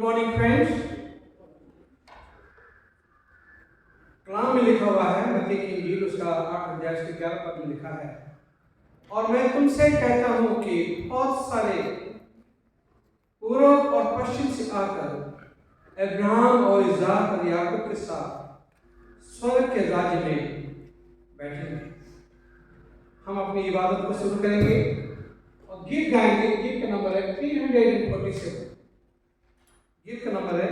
Morning friends. कलाम में लिखा हुआ है, मत्ती की इंजील उसका 8 अध्याय के 11 पद में लिखा है, और मैं तुमसे कहता हूं कि बहुत सारे पूर्व और पश्चिम से आकर अब्राहम और इसहाक और याकूब के साथ स्वर्ग के राज्य में बैठेंगे। हम अपनी इबादत को शुरू करेंगे और गीत गाएंगे। गीत का नंबर है 347। गीत का नंबर है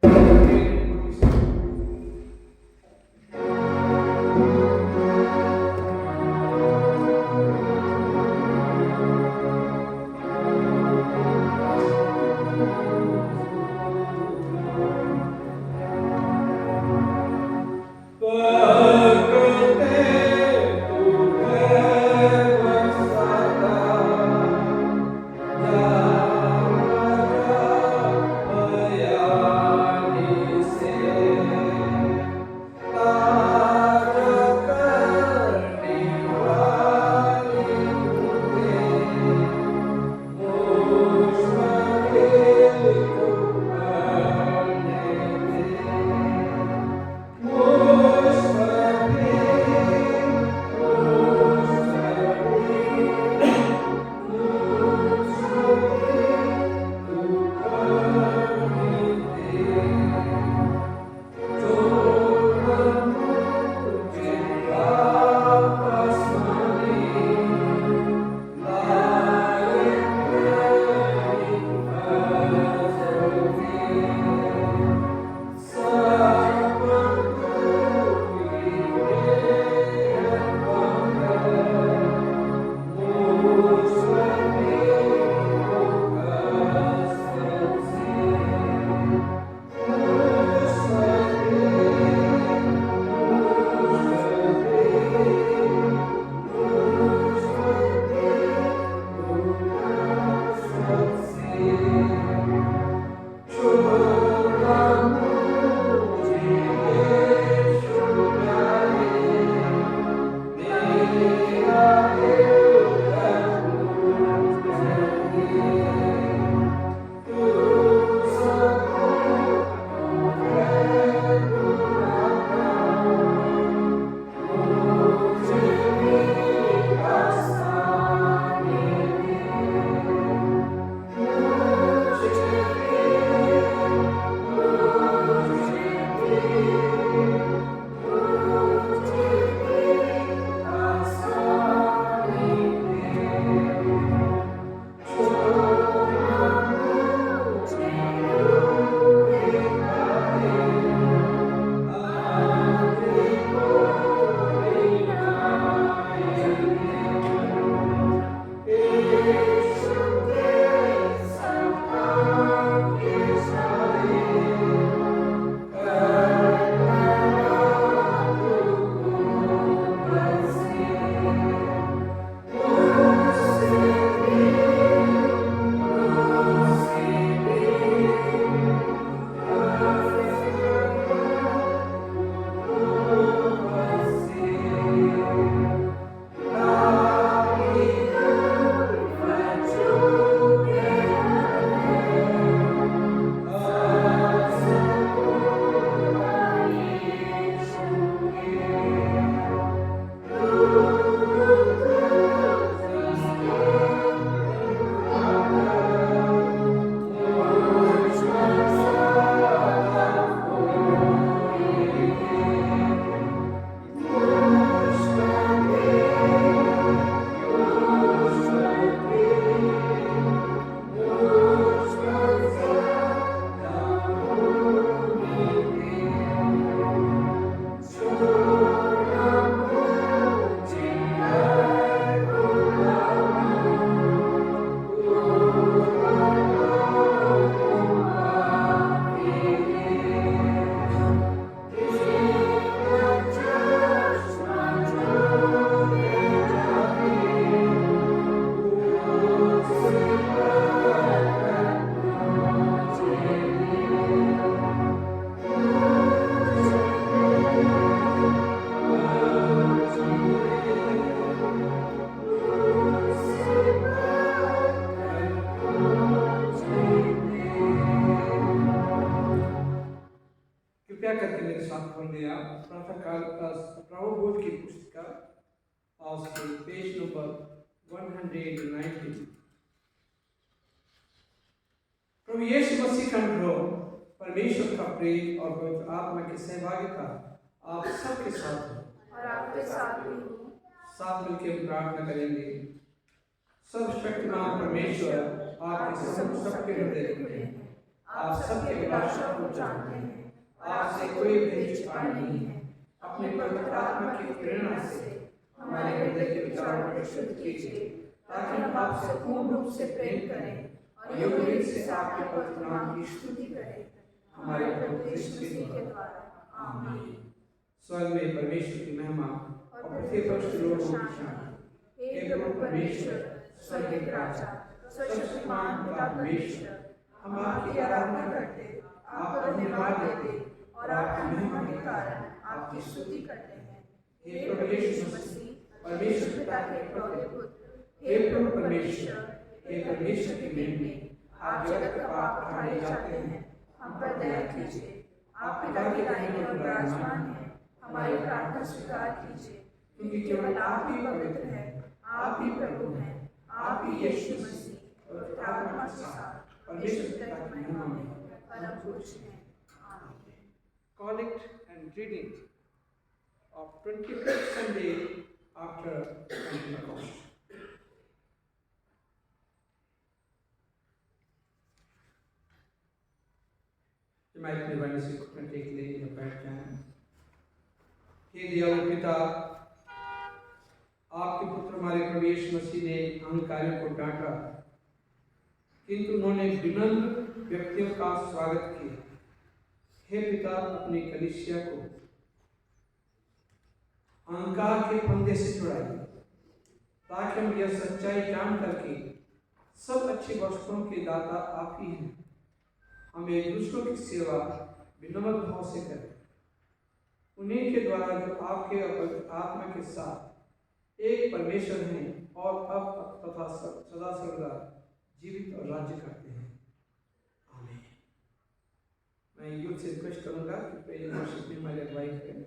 347। Yeah. पुस्तिका और उसके पेज नंबर 190। प्रभु यीशु मसीह का अनुग्रह, परमेश्वर का प्रेम और पवित्र आत्मा की सहभागिता आप सबके साथ हो और आपके साथ भी हो। साथ मिलकर हम प्रार्थना करेंगे। सर्वशक्तिमान परमेश्वर, आपके सबके हृदय खुले हैं, आप सबके अभिलाषा को जानते हैं, आपसे कोई भेद छिपा नहीं है। अपने पवित्र आत्मा की प्रेरणा से हमारे हृदय के विचारों को शुद्ध कीजिए, ताकि हम आपसे पूर्ण रूप से प्रेम करें और योग्य से आपके पवित्र नाम की स्तुति करें, हमारे प्रभु यीशु मसीह के द्वारा। आमीन। स्वर्ग में परमेश्वर की महिमा और पृथ्वी पर लोगों की शांति। हे प्रभु परमेश्वर, स्वर्ग के राजा, सर्वशक्तिमान पिता परमेश्वर, हम आपकी आराधना करते, आपको धन्यवाद देते और आपकी महिमा के कारण आपकी स्तुति करते हैं। हे प्रभु यीशु मसीह, परमेश्वर पिता के इकलौते पुत्र, हे प्रभु परमेश्वर, हे परमेश्वर की मेमने, आप जगत का पाप उठाने जाते हैं, हम पर दया कीजिए। आप पिता की दाहिने ओर विराजमान हैं, हमारी प्रार्थना स्वीकार कीजिए, क्योंकि केवल आप ही पवित्र हैं, आप ही प्रभु हैं, आप ही यीशु मसीह पवित्र आत्मा के साथ परमेश्वर पिता की महिमा में परम पूज्य हैं। आमीन। Collect and reading of 25th Sunday after Pentecost. मैं अपने वाणी से घुटने टेक लेंगे, बैठ जाएं। हे दयालु पिता, आपके पुत्र हमारे प्रभु यीशु मसीह ने अहंकारियों को डांटा, किंतु उन्होंने विनम्र व्यक्तियों का स्वागत किया। हे पिता, अपनी कलीसिया को अहंकार के फंदे से छुड़ाइए, ताकि हम यह सच्चाई जान करके सब अच्छी वस्तुओं के दाता आप ही हैं। हम एक दूसरों की सेवा विनम्र भाव से करें, उन्हीं के द्वारा जो आपके आत्मा के साथ एक परमेश्वर हैं और अब तथा सदा सर्वदा जीवित और राज्य करते हैं। आमीन। मैं यूथ से रिक्वेस्ट करूंगा कि पहले वर्षिप में हमारी अगुवाई करें।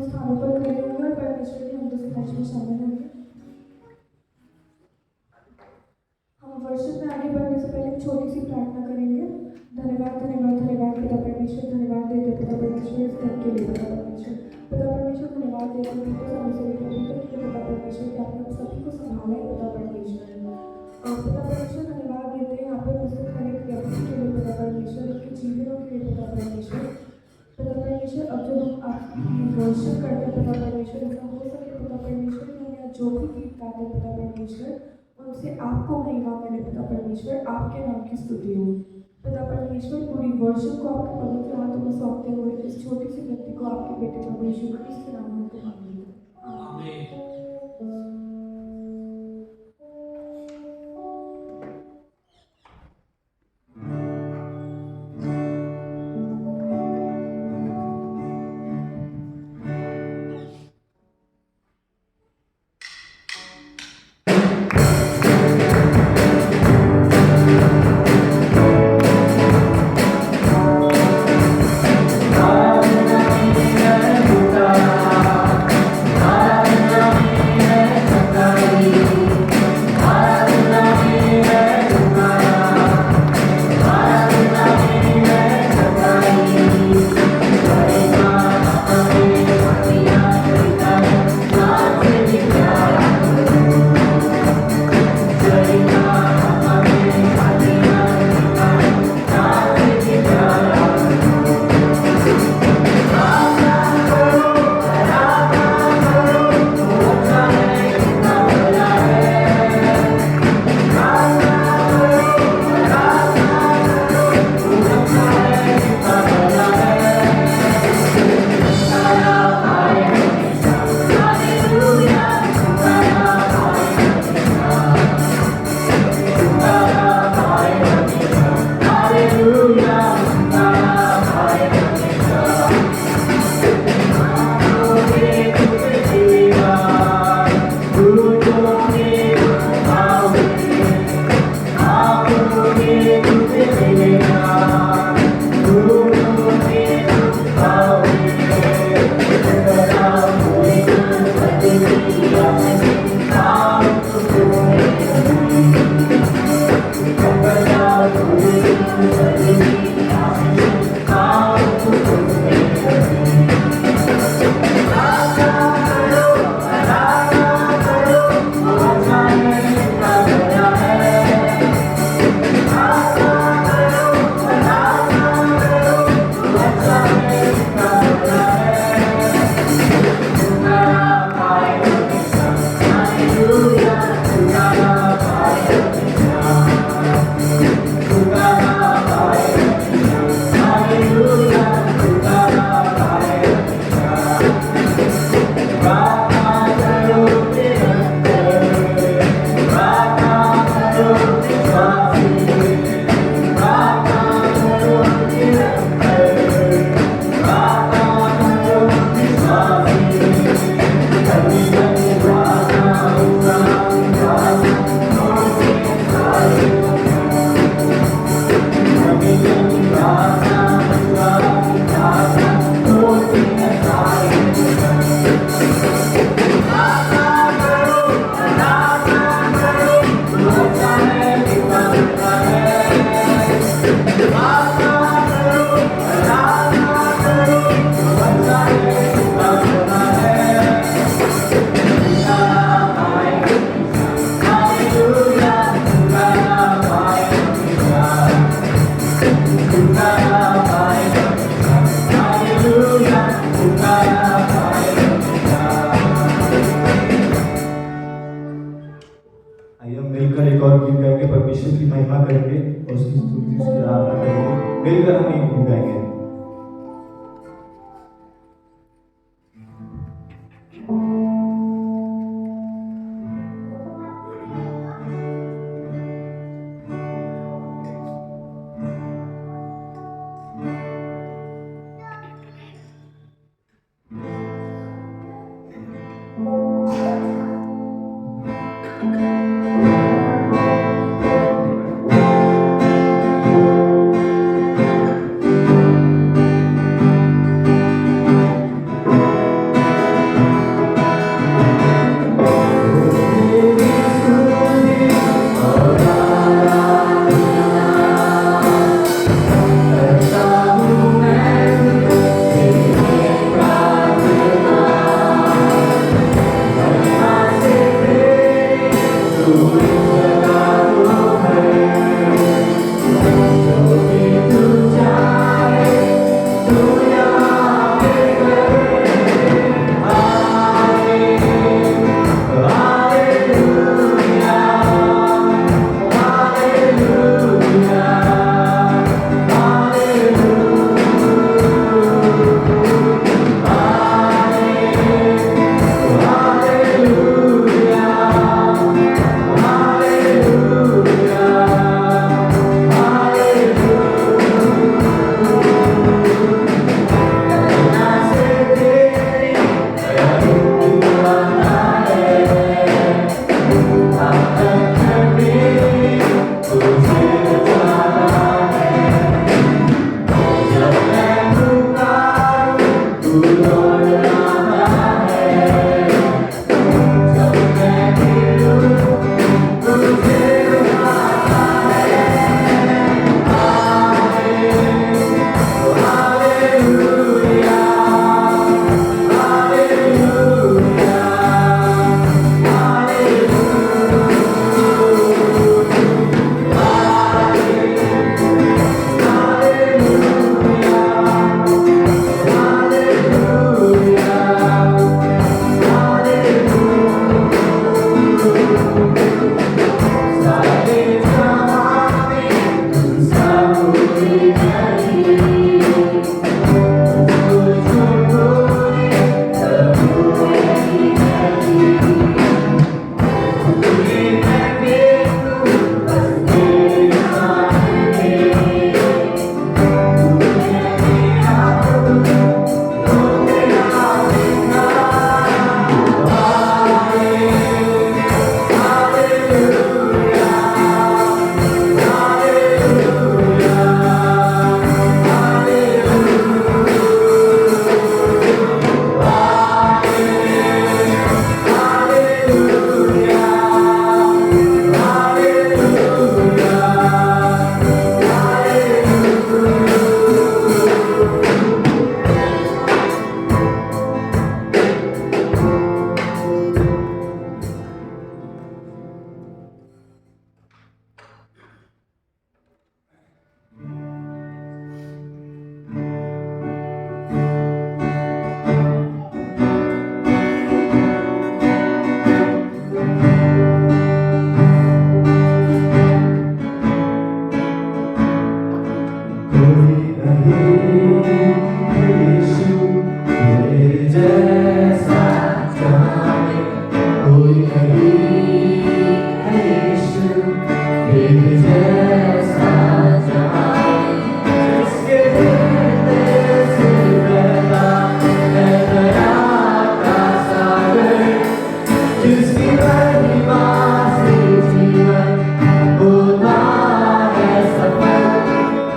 स्थानों पर खड़े होंगे और परमेश्वर के हम दूसरे राज्य में शामिल होंगे। हम वर्षिप में आगे बढ़ने से पहले एक छोटी सी प्रार्थना करेंगे। धन्यवाद धन्यवाद धन्यवाद पिता परमेश्वर, धन्यवाद देते पिता परमेश्वर इस दिन के लिए। पिता परमेश्वर धन्यवाद देते हैं पिता समय से लेकर अभी तक के पिता परमेश्वर कि आपने सभी को संभाला है। पिता परमेश्वर धन्यवाद देते हैं यहाँ पर उपस्थित हर एक व्यक्ति के लिए पिता परमेश्वर, उनके जीवनों के लिए पिता परमेश्वर। पिता परमेश्वर, अब जब हम आपकी वर्षिप करते हैं पिता परमेश्वर, ऐसा हो सके पिता परमेश्वर कि हम यहाँ जो भी गीत गाते हैं पिता परमेश्वर, उनसे आपको महिमा मिले पिता परमेश्वर, आपके नाम की स्तुति हो। पिता परमेश्वर, पूरी वर्षिप को आपके पवित्र हाथों में सौंपते हुए इस छोटी सी व्यक्ति को आपके बेटे प्रभु यीशु मसीह के नाम में मांगते हैं। आमीन। Amen. हम गाएंगे।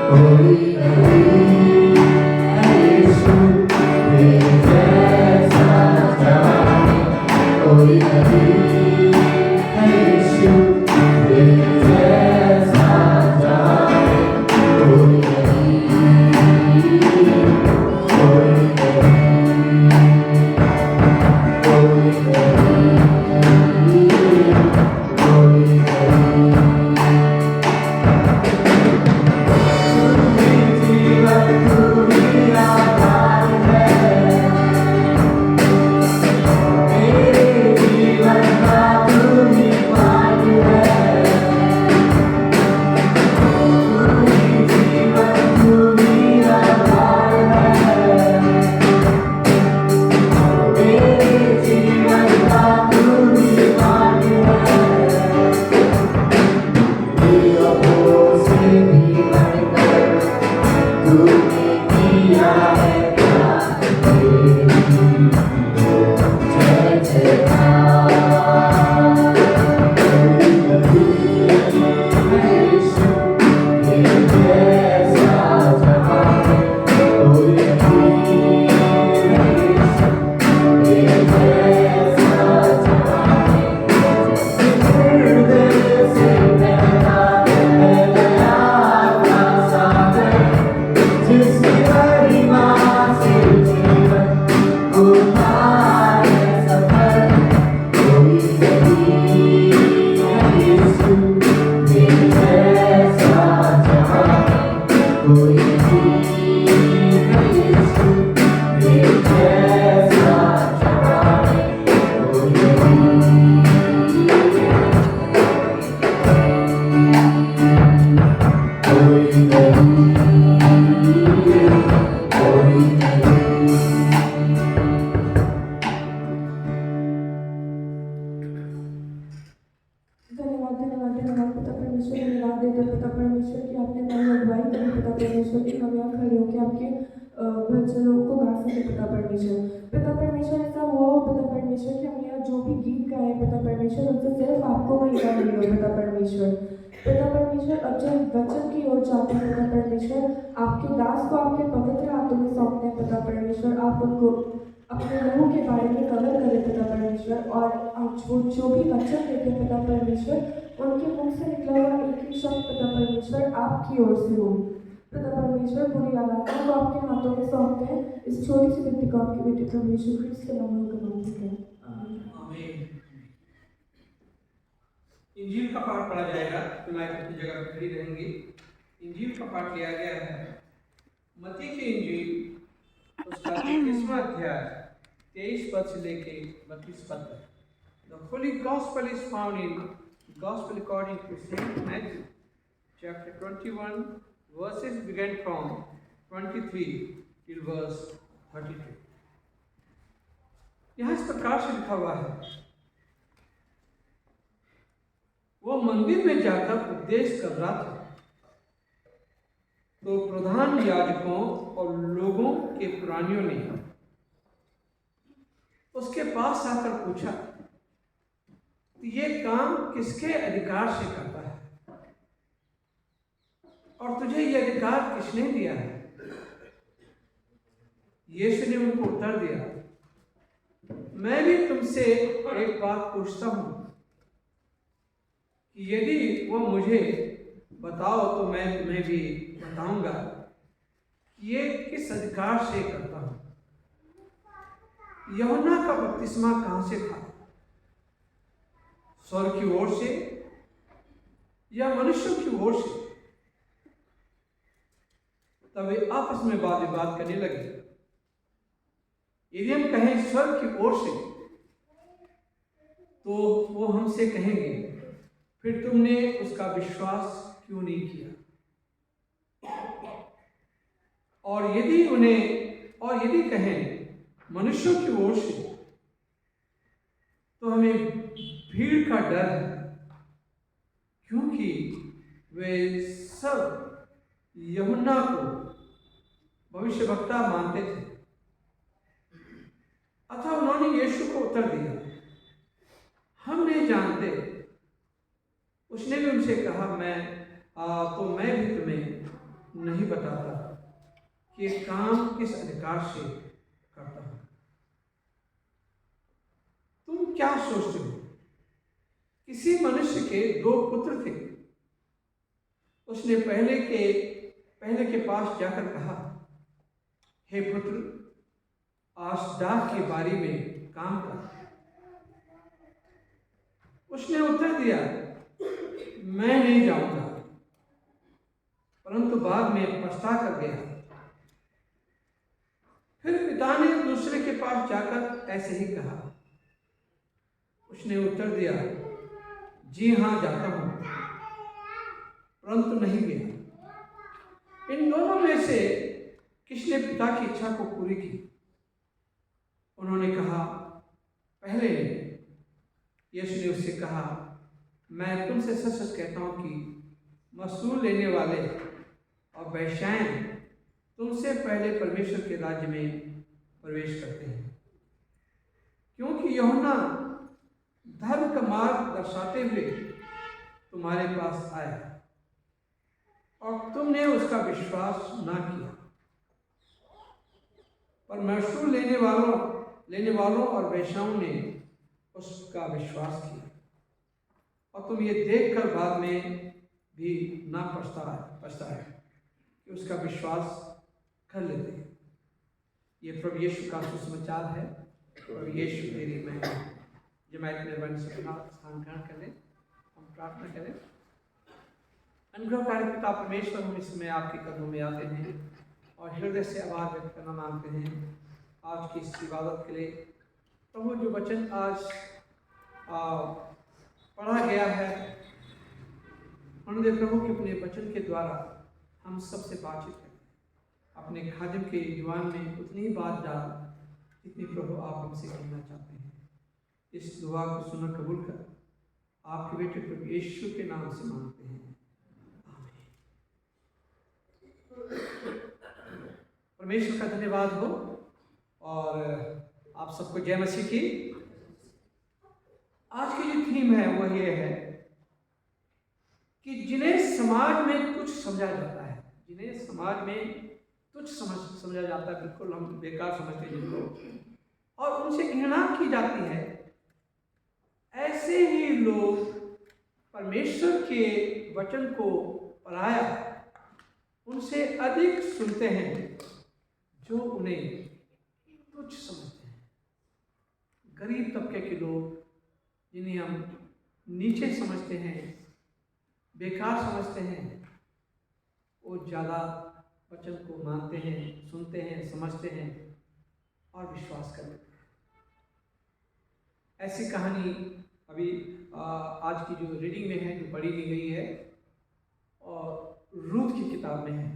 Holy, holy, भजनों को गा सके पिता परमेश्वर। पिता परमेश्वर ऐसा हुआ हो पिता परमेश्वर कि हम यहाँ जो भी गीत गाए पिता परमेश्वर उनसे सिर्फ आपको महिमा मिली हो पिता परमेश्वर। पिता परमेश्वर अब जब वचन की ओर जाते हैं पिता परमेश्वर, आपके दास को आपके पवित्र हाथों में सौंपते हैं पिता परमेश्वर। आप उनको अपने लहू के बारे में कवर करें पिता परमेश्वर, और आप जो भी वचन देते हैं पिता परमेश्वर उनके मुख से निकला हुआ एक ही शब्द पिता परमेश्वर आपकी ओर से हो। पिता परमेश्वर पूरी आराधना को आपके हाथों में सौंपते हैं। इस छोटी सी व्यक्ति को आपके बेटे प्रभु यीशु क्रिस्त के नाम में मांगते हैं, आमीन। इंजील का पाठ पढ़ा जाएगा, तो मैं अपनी जगह पर खड़ी रहेंगी। इंजील का पाठ लिया गया है मत्ती की इंजील उसका 21वां अध्याय 23 पद से लेके 32 पद तक। The Holy Gospel is found in Gospel according to Saint Matthew, chapter 21, verses begin from 23 till verse 32। यहाँ इस प्रकार से लिखा हुआ है, वो मंदिर में जाकर उपदेश कर रहा था, तो प्रधान याजकों और लोगों के पुरानियों ने उसके पास आकर पूछा, ये काम किसके अधिकार से करता है और तुझे ये अधिकार किसने दिया है? यीशु ने उनको उत्तर दिया, मैं भी तुमसे एक बात पूछता हूं कि यदि वो मुझे बताओ तो मैं तुम्हें भी बताऊंगा कि ये किस अधिकार से करता हूं। यूहन्ना का बपतिस्मा कहां से था? स्वर्ग की ओर से या मनुष्यों की ओर से? तब वे आपस में वाद विवाद करने लगे। यदि हम कहें स्वर्ग की ओर से, तो वो हमसे कहेंगे, फिर तुमने उसका विश्वास क्यों नहीं किया? और यदि कहें मनुष्यों की ओर से, तो हमें भीड़ का डर है, क्योंकि वे सब यूहन्ना को भविष्यवक्ता मानते थे। अतः उन्होंने यीशु को उत्तर दिया, हम नहीं जानते। उसने भी उनसे कहा, मैं भी तुम्हें नहीं बताता कि ये काम किस अधिकार से करता हूं। तुम क्या सोचते हो? किसी मनुष्य के 2 पुत्र थे। उसने पहले के पास जाकर कहा, हे पुत्र, आज डाक की बारी में काम कर। उसने उत्तर दिया, मैं नहीं जाऊंगा, परंतु बाद में पछता कर गया। फिर पिता ने दूसरे के पास जाकर ऐसे ही कहा। उसने उत्तर दिया, जी हाँ जाता हूं, परंतु नहीं गया। इन दोनों में से किसने पिता की इच्छा को पूरी की? उन्होंने कहा, पहले ने। यीशु ने उससे कहा, मैं तुमसे सच सच कहता हूं कि मसूल लेने वाले और वेश्याएं तुमसे पहले परमेश्वर के राज्य में प्रवेश करते हैं। क्योंकि यूहन्ना धर्म का मार्ग दर्शाते हुए तुम्हारे पास आया और तुमने उसका विश्वास ना किया, पर मशहूर लेने वालों और वेश्याओं ने उसका विश्वास किया और तुम ये देखकर बाद में भी ना पछताए कि उसका विश्वास कर लेते। ये प्रभु यीशु का सुसमाचार है। प्रभु यीशु तेरी महिमा। जमायत मेहरबानी से स्थान ग्रहण करें, हम प्रार्थना करें। अनुग्रहकारी पिता परमेश्वर, हम इस समय आपके कदमों में आते हैं और हृदय से आभार व्यक्त करना मांगते हैं आज की इस इबादत के लिए। प्रभु, जो वचन आज पढ़ा गया है, अनुदेव प्रभु के अपने वचन के द्वारा हम सबसे बातचीत करें। अपने खादिम के जुबान में उतनी ही बात डाल जितनी प्रभु आप हमसे कहना चाहते हैं। इस दुआ को सुनकर कबूल कर आपके बेटे प्रभु यीशु के नाम से मांगते हैं, आमीन। परमेश्वर का धन्यवाद हो और आप सबको जय मसीह की। आज की जो थीम है वह ये है कि जिन्हें समाज में तुच्छ समझा जाता है, जिन्हें समाज में तुच्छ समझा जाता है, बिल्कुल हम बेकार समझते हैं जिनको, और उनसे घृणा की जाती है, ऐसे ही लोग परमेश्वर के वचन को पढ़ाया उनसे अधिक सुनते हैं जो उन्हें तुच्छ समझते हैं। गरीब तबके के लोग जिन्हें हम नीचे समझते हैं, बेकार समझते हैं, वो ज़्यादा वचन को मानते हैं, सुनते हैं, समझते हैं और विश्वास करते हैं। ऐसी कहानी अभी आज की जो रीडिंग में है, जो पढ़ी ली गई है, और रूथ की किताब में है।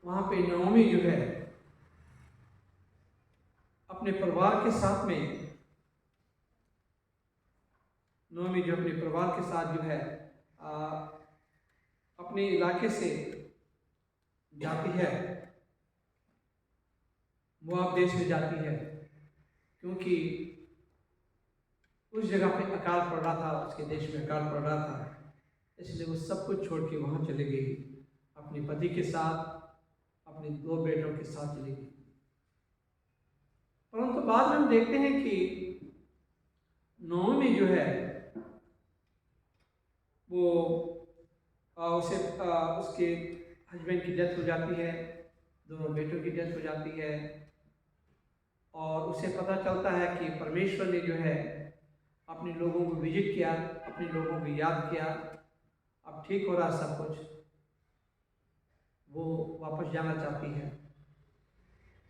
वहाँ पे नओमी जो है अपने परिवार के साथ में, नओमी जो अपने परिवार के साथ जो है अपने इलाके से जाती है, मोआब देश में जाती है, क्योंकि उस जगह पे अकाल पड़ रहा था, उसके देश में अकाल पड़ रहा था, इसलिए वो सब कुछ छोड़ के वहाँ चले गई। अपने पति के साथ, अपने 2 बेटों के साथ चली गई। परंतु बाद में हम देखते हैं कि नओमी जो है वो उसके हस्बैंड की डेथ हो जाती है, दोनों बेटों की डेथ हो जाती है, और उसे पता चलता है कि परमेश्वर ने जो है अपने लोगों को विजिट किया, अपने लोगों को याद किया, अब ठीक हो रहा सब कुछ, वो वापस जाना चाहती है।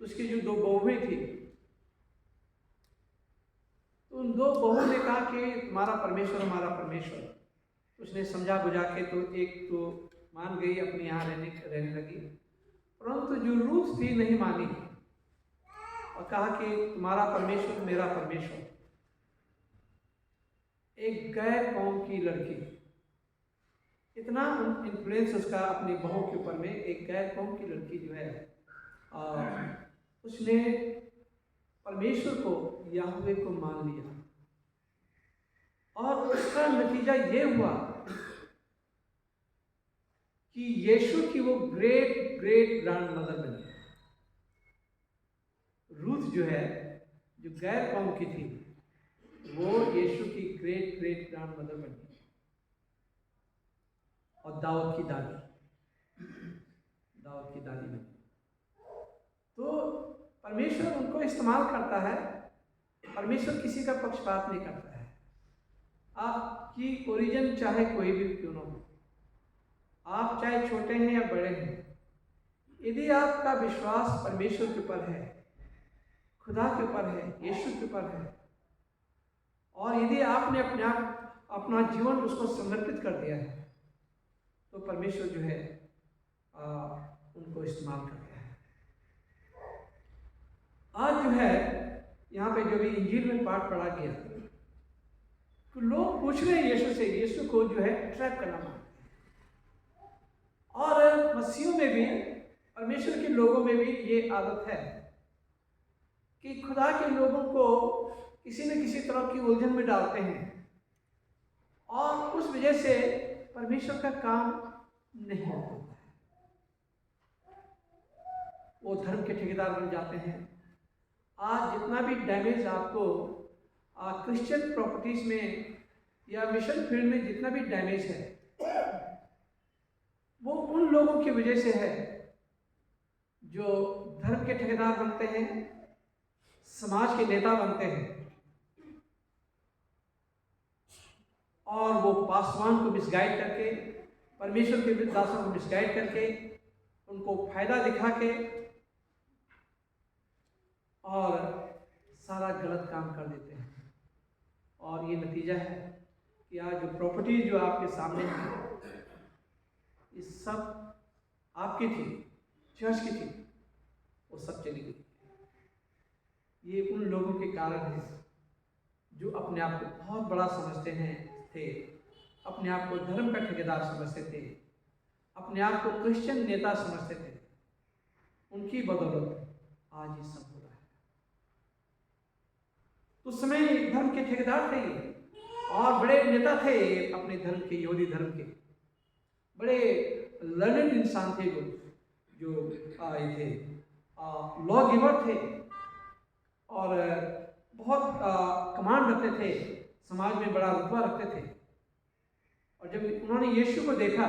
तो उसकी जो 2 बहुएं थी, तो उन 2 बहुओं ने कहा कि तुम्हारा परमेश्वर हमारा परमेश्वर। उसने समझा बुझा के तो एक तो मान गई, अपने यहाँ रहने लगी, परंतु जो रूथ थी नहीं मानी और कहा कि तुम्हारा परमेश्वर मेरा परमेश्वर। एक गैर कौम की लड़की, इतना इन्फ्लुएंस उसका अपनी बहू के ऊपर में, एक गैर कौम की लड़की जो है उसने परमेश्वर को, याहवे को मान लिया, और उसका नतीजा ये हुआ कि यीशु की वो ग्रेट ग्रेट ग्रैंड मदर बनी। रूथ जो है, जो गैर कौम की थी, वो यीशु की ग्रेट ग्रेट ग्रैंड मदर बनी, और दाऊद की दादी बनी। तो परमेश्वर उनको इस्तेमाल करता है। परमेश्वर किसी का पक्षपात नहीं करता है। आपकी ओरिजिन चाहे कोई भी क्यों ना हो, आप चाहे छोटे हैं या बड़े हैं, यदि आपका विश्वास परमेश्वर के ऊपर है, खुदा के ऊपर है, यीशु के ऊपर है, और यदि आपने अपना जीवन उसको समर्पित कर दिया है, तो परमेश्वर जो है उनको इस्तेमाल करता है। आज जो है यहाँ पे जो भी इंजील में पाठ पढ़ा गया, तो लोग पूछ रहे हैं यीशु से, यीशु को जो है ट्रैप करना मांगते हैं। और मसीहों में भी, परमेश्वर के लोगों में भी ये आदत है कि खुदा के लोगों को किसी न किसी तरह की उलझन में डालते हैं और उस वजह से परमेश्वर का काम नहीं होता है। वो धर्म के ठेकेदार बन जाते हैं। आज जितना भी डैमेज आपको क्रिश्चियन प्रॉपर्टीज में या मिशन फील्ड में जितना भी डैमेज है वो उन लोगों की वजह से है जो धर्म के ठेकेदार बनते हैं, समाज के नेता बनते हैं और वो पासवान को मिसगाइड करके, परमेश्वर के दासों को मिसगाइड करके, उनको फायदा दिखा के और सारा गलत काम कर देते हैं। और ये नतीजा है कि आज जो प्रॉपर्टी जो आपके सामने है ये सब आपकी थी, चर्च की थी, वो सब चली गई। ये उन लोगों के कारण है जो अपने आप को बहुत बड़ा समझते हैं थे, अपने आप को धर्म का ठेकेदार समझते थे, अपने आप को क्रिश्चियन नेता समझते थे। उनकी बदौलत आज ये सब हो रहा है। तो उस समय धर्म के ठेकेदार थे ये और बड़े नेता थे अपने धर्म के, यहूदी धर्म के बड़े लर्नेड इंसान थे जो आए थे, लॉ गिवर थे और बहुत कमांड रखते थे, समाज में बड़ा रुतबा रखते थे। और जब उन्होंने यीशु को देखा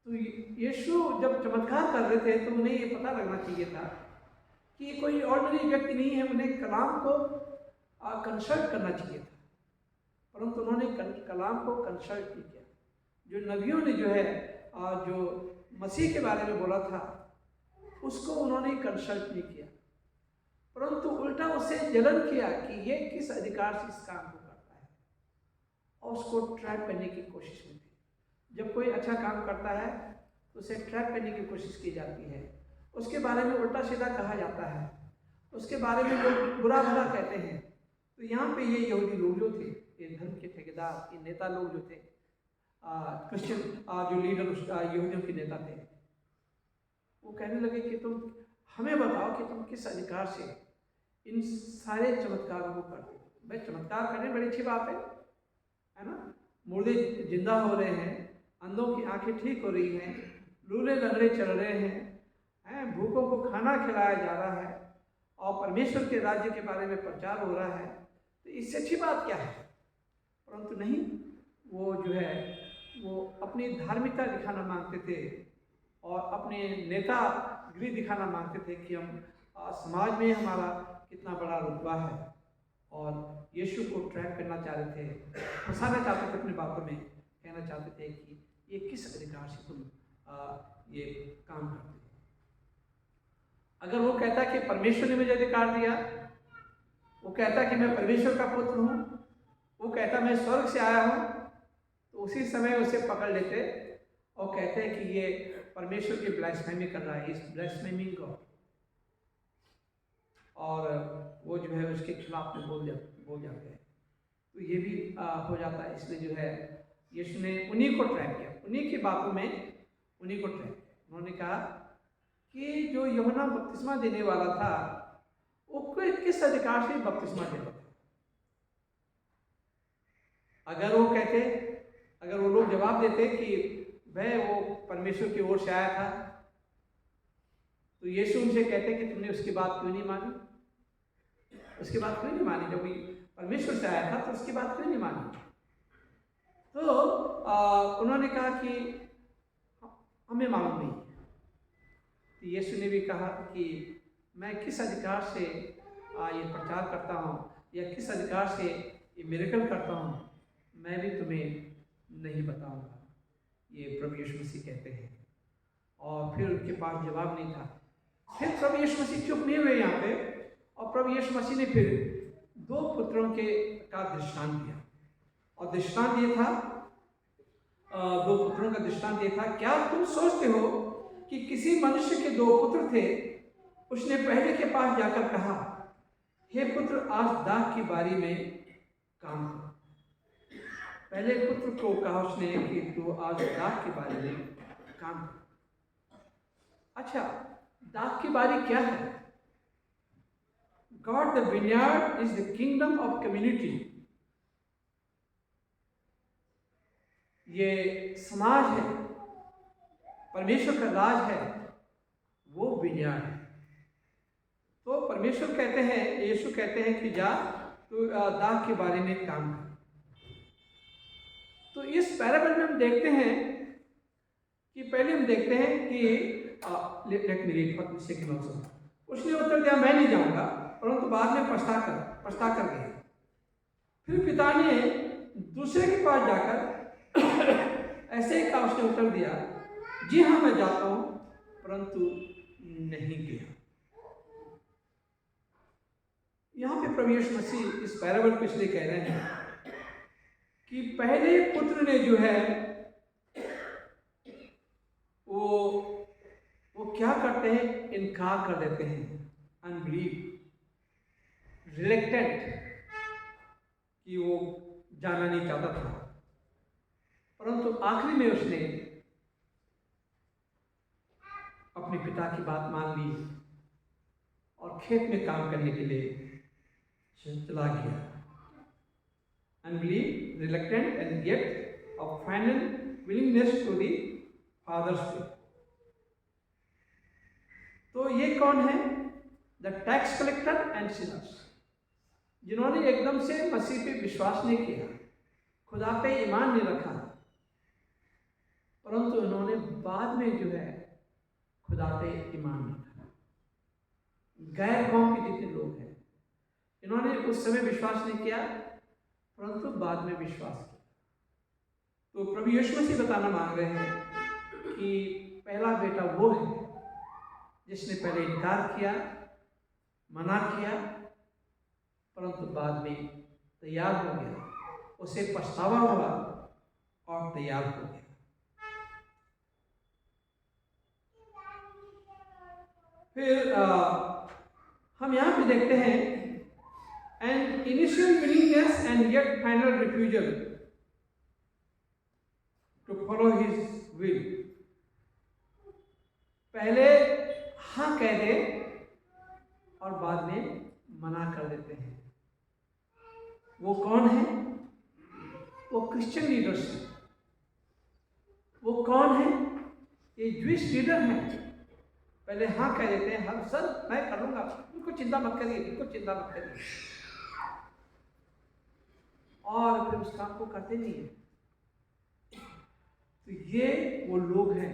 तो यीशु जब चमत्कार कर रहे थे तो उन्हें ये पता लगना चाहिए था कि ये कोई ऑर्डिनरी व्यक्ति नहीं है, उन्हें कलाम को कंसल्ट करना चाहिए था, परंतु उन्होंने कलाम को कंसल्ट नहीं किया। जो नबियों ने जो है जो मसीह के बारे में बोला था उसको उन्होंने कंसल्ट नहीं किया, परंतु उल्टा उसे जलन किया कि ये किस अधिकार से इस काम को करता है और उसको ट्रैप करने की कोशिश में थे। जब कोई अच्छा काम करता है तो उसे ट्रैप करने की कोशिश की जाती है, उसके बारे में उल्टा सीधा कहा जाता है, उसके बारे में लोग बुरा भला कहते हैं। तो यहाँ पे ये यहूदी लोग जो थे, ये धर्म के ठेकेदार, ये नेता लोग जो थे, क्रिश्चियन जो लीडर यहूदियों के नेता थे, वो कहने लगे कि तुम हमें बताओ कि तुम किस अधिकार से इन सारे चमत्कारों को करते हो। भाई चमत्कार करने बड़ी अच्छी बात है ना। मुर्दे जिंदा हो रहे हैं, अंधों की आंखें ठीक हो रही हैं, लूले लंगड़े चल रहे हैं, भूखों को खाना खिलाया जा रहा है और परमेश्वर के राज्य के बारे में प्रचार हो रहा है, तो इससे अच्छी बात क्या है। परंतु नहीं, वो जो है वो अपनी धार्मिकता दिखाना मांगते थे और अपने नेतागिरी दिखाना मांगते थे कि हम समाज में हमारा कितना बड़ा रुतबा है और यीशु को ट्रैप करना चाह रहे थे, फंसाना चाहते थे, अपनी बातों में कहना चाहते थे कि ये किस अधिकार से तुम ये काम करते हो। अगर वो कहता कि परमेश्वर ने मुझे अधिकार दिया, वो कहता कि मैं परमेश्वर का पुत्र हूँ, वो कहता मैं स्वर्ग से आया हूँ, तो उसी समय उसे पकड़ लेते और कहते हैं कि ये परमेश्वर की ब्लास्फेमी कर रहा है, इस ब्लास्फेमी को, और वो जो है उसके खिलाफ में बोल जाते हैं। तो ये भी हो जाता है। इसलिए जो है यीशु ने उन्हीं को ट्रैप किया, उन्हीं की बातों में उन्हीं को ट्रैप किया। उन्होंने कहा कि जो यूहन्ना बपतिस्मा देने वाला था वो किस अधिकार से बपतिस्मा दे रहा था। अगर वो लोग जवाब देते कि वह वो परमेश्वर की ओर से आया था, तो यीशु उनसे कहते कि तुमने उसकी बात क्यों नहीं मानी, उसकी बात क्यों नहीं मानी, जब वो परमेश्वर से आया था तो उसकी बात क्यों नहीं मानी। तो उन्होंने कहा कि हमें मालूम नहीं। तो यीशु ने भी कहा कि मैं किस अधिकार से ये प्रचार करता हूँ या किस अधिकार से ये मिरेकल करता हूँ, मैं भी तुम्हें नहीं बताऊंगा। ये प्रभु यीशु मसीह कहते हैं। और फिर उनके पास जवाब नहीं था। फिर प्रभु यीशु मसीह चुप नहीं हुए यहाँ पे, और प्रभु यीशु मसीह ने फिर दो पुत्रों का दृष्टांत दिया। और दृष्टांत ये था, दो पुत्रों का दृष्टांत ये था, क्या तुम सोचते हो कि किसी मनुष्य के दो पुत्र थे, उसने पहले के पास जाकर कहा, हे पुत्र, आज दाख की बारी में काम करो। पहले पुत्र को कहा उसने कि तू आज दाख की बारी में काम कर। अच्छा, दाख की बारी क्या है? God the vineyard is the kingdom of community. ये समाज है, परमेश्वर का राज है, वो विनयार्ड है। तो परमेश्वर कहते हैं, यीशु कहते हैं कि जा तू दाख के बारे में काम कर। तो इस पैराबल में हम देखते हैं कि पहले हम देखते हैं कि let me read for the second also. उसने उत्तर दिया, मैं नहीं जाऊंगा, परंतु बाद में पछता कर गया। फिर पिता ने दूसरे के पास जाकर ऐसे ही कहा। उसने उत्तर दिया, जी हाँ मैं जाता हूं, परंतु नहीं गया। यहां पे प्रभु यीशु मसीह इस पैराबल को इसलिए कह रहे हैं कि पहले पुत्र ने जो है वो क्या करते हैं? इनकार कर देते हैं, अनबिलीव, रिलेक्टेंट, कि वो जाना नहीं चाहता था। परंतु आखिरी में उसने अपने पिता की बात मान ली और खेत में काम करने के लिए चला गया। Unbelief, reluctant, and yet a final willingness to the Father's will. तो ये कौन है? The tax collector and Sinners, जिन्होंने एकदम से मसीह पे विश्वास नहीं किया, खुदा पे ईमान नहीं रखा, परंतु उन्होंने बाद में जो है खुदा पे ईमान रखा। गैर कौम के जितने लोग हैं, इन्होंने उस समय विश्वास नहीं किया, परंतु बाद में विश्वास किया। तो प्रभु यीशु मसीह बताना मांग रहे हैं कि पहला बेटा वो है जिसने पहले इनकार किया, मना किया, परंतु बाद में तैयार हो गया, उसे पछतावा हुआ और तैयार हो गया। फिर हम यहाँ पे देखते हैं an initial willingness and yet final refusal to follow his will। पहले हाँ कह दे और बाद में मना कर देते हैं। वो कौन है? वो क्रिश्चियन लीडरशिप। वो कौन है? ये ज्यूइश लीडर हैं। पहले हाँ कह देते हैं, हाँ सर मैं करूँगा, बिल्कुल चिंता मत करिए, बिल्कुल चिंता मत करिए, और फिर उस काम को करते नहीं है। तो ये वो लोग हैं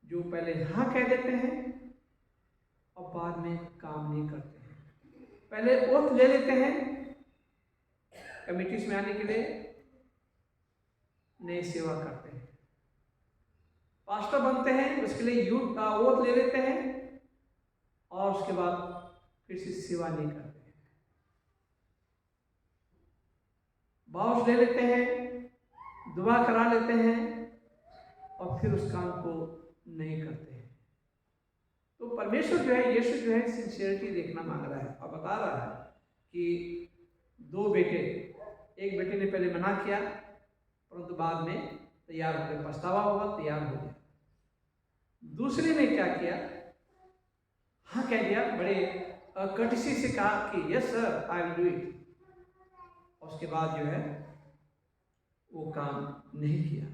जो पहले हाँ कह देते हैं और बाद में काम नहीं करते हैं। पहले ओथ ले लेते हैं कमिटीज में आने के लिए, नई सेवा करते हैं, पास्टर बनते हैं, उसके लिए यूथ का ओथ ले लेते हैं और उसके बाद फिर से सेवा नहीं करते हैं। बाउस ले लेते हैं, दुआ करा लेते हैं और फिर उस काम को नहीं करते हैं। तो परमेश्वर जो है, यीशु जो है, सिंसियरिटी देखना मांग रहा है और बता रहा है कि दो बेटे, एक बेटे ने पहले मना किया परंतु बाद में तैयार हो गया, पछतावा हुआ, तैयार हो गया। दूसरे ने क्या किया? हाँ कह दिया, बड़े कर्टिसी से कहा कि yes sir I will do it, उसके बाद जो है वो काम नहीं किया।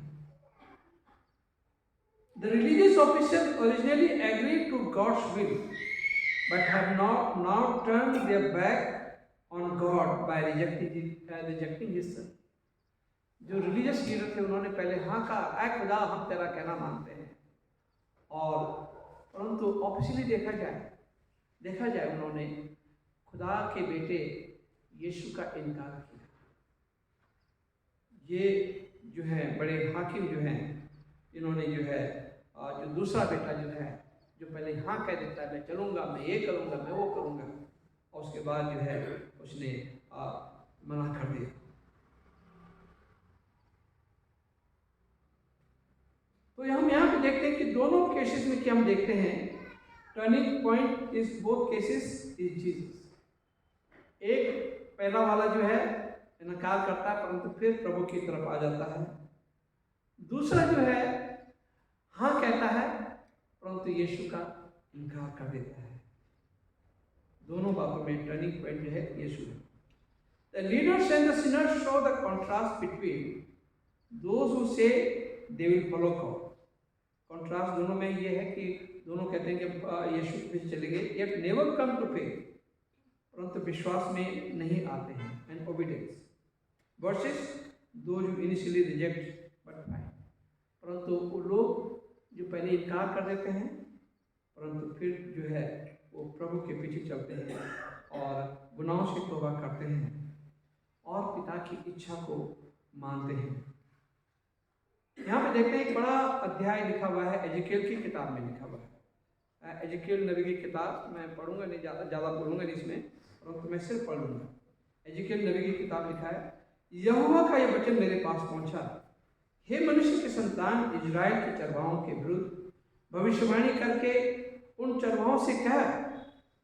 The religious officials originally agreed to God's will, but have now turned their back on God by rejecting His Son। जो रिलीजियस लीडर थे उन्होंने पहले हाँ कहा, ऐ खुदा हम तेरा कहना मानते हैं, और परंतु ऑफिशियली देखा जाए उन्होंने खुदा के बेटे यीशु का इनकार किया। ये जो है बड़े हाकिम जो हैं, इन्होंने जो है जो दूसरा बेटा जो है, जो पहले हाँ कह देता है मैं चलूँगा, मैं ये करूँगा, मैं वो करूँगा, और उसके बाद जो है उसने मना कर दिया। तो हम यहाँ पे देखते हैं कि दोनों केसेस में क्या हम देखते हैं, turning point is both cases is Jesus. एक पहला वाला जो है इनकार करता है परंतु फिर प्रभु की तरफ आ जाता है। दूसरा जो है हाँ कहता है परंतु यीशु का इनकार कर देता है। दोनों बातों में टर्निंग पॉइंट जो है यीशु है। The leaders and the sinners show the contrast between those who say they will follow God. Contrast दोनों में ये है कि दोनों कहते हैं कि यीशु के पीछे चलेंगे, yet never come to faith, परंतु विश्वास में नहीं आते हैं, and obedience. Versus those who initially reject but find. परंतु वो लोग जो पहले इनकार कर देते हैं परंतु फिर जो है वो प्रभु के पीछे चलते हैं और गुनाहों से तौबा करते हैं और पिता की इच्छा को मानते हैं। यहाँ पे देखते हैं एक बड़ा अध्याय लिखा हुआ है, एजेकियल की किताब में लिखा हुआ है। एजेकियल नबी की किताब मैं पढ़ूंगा नहीं, ज़्यादा बोलूँगा नहीं इसमें, परंतु मैं सिर्फ पढ़ लूँगा। एजेकियल नबी की किताब लिखा है, यहोवा का यह वचन मेरे पास पहुँचा, हे मनुष्य के संतान, इजराइल के चरवाहों के विरुद्ध भविष्यवाणी करके उन चरवाहों से कह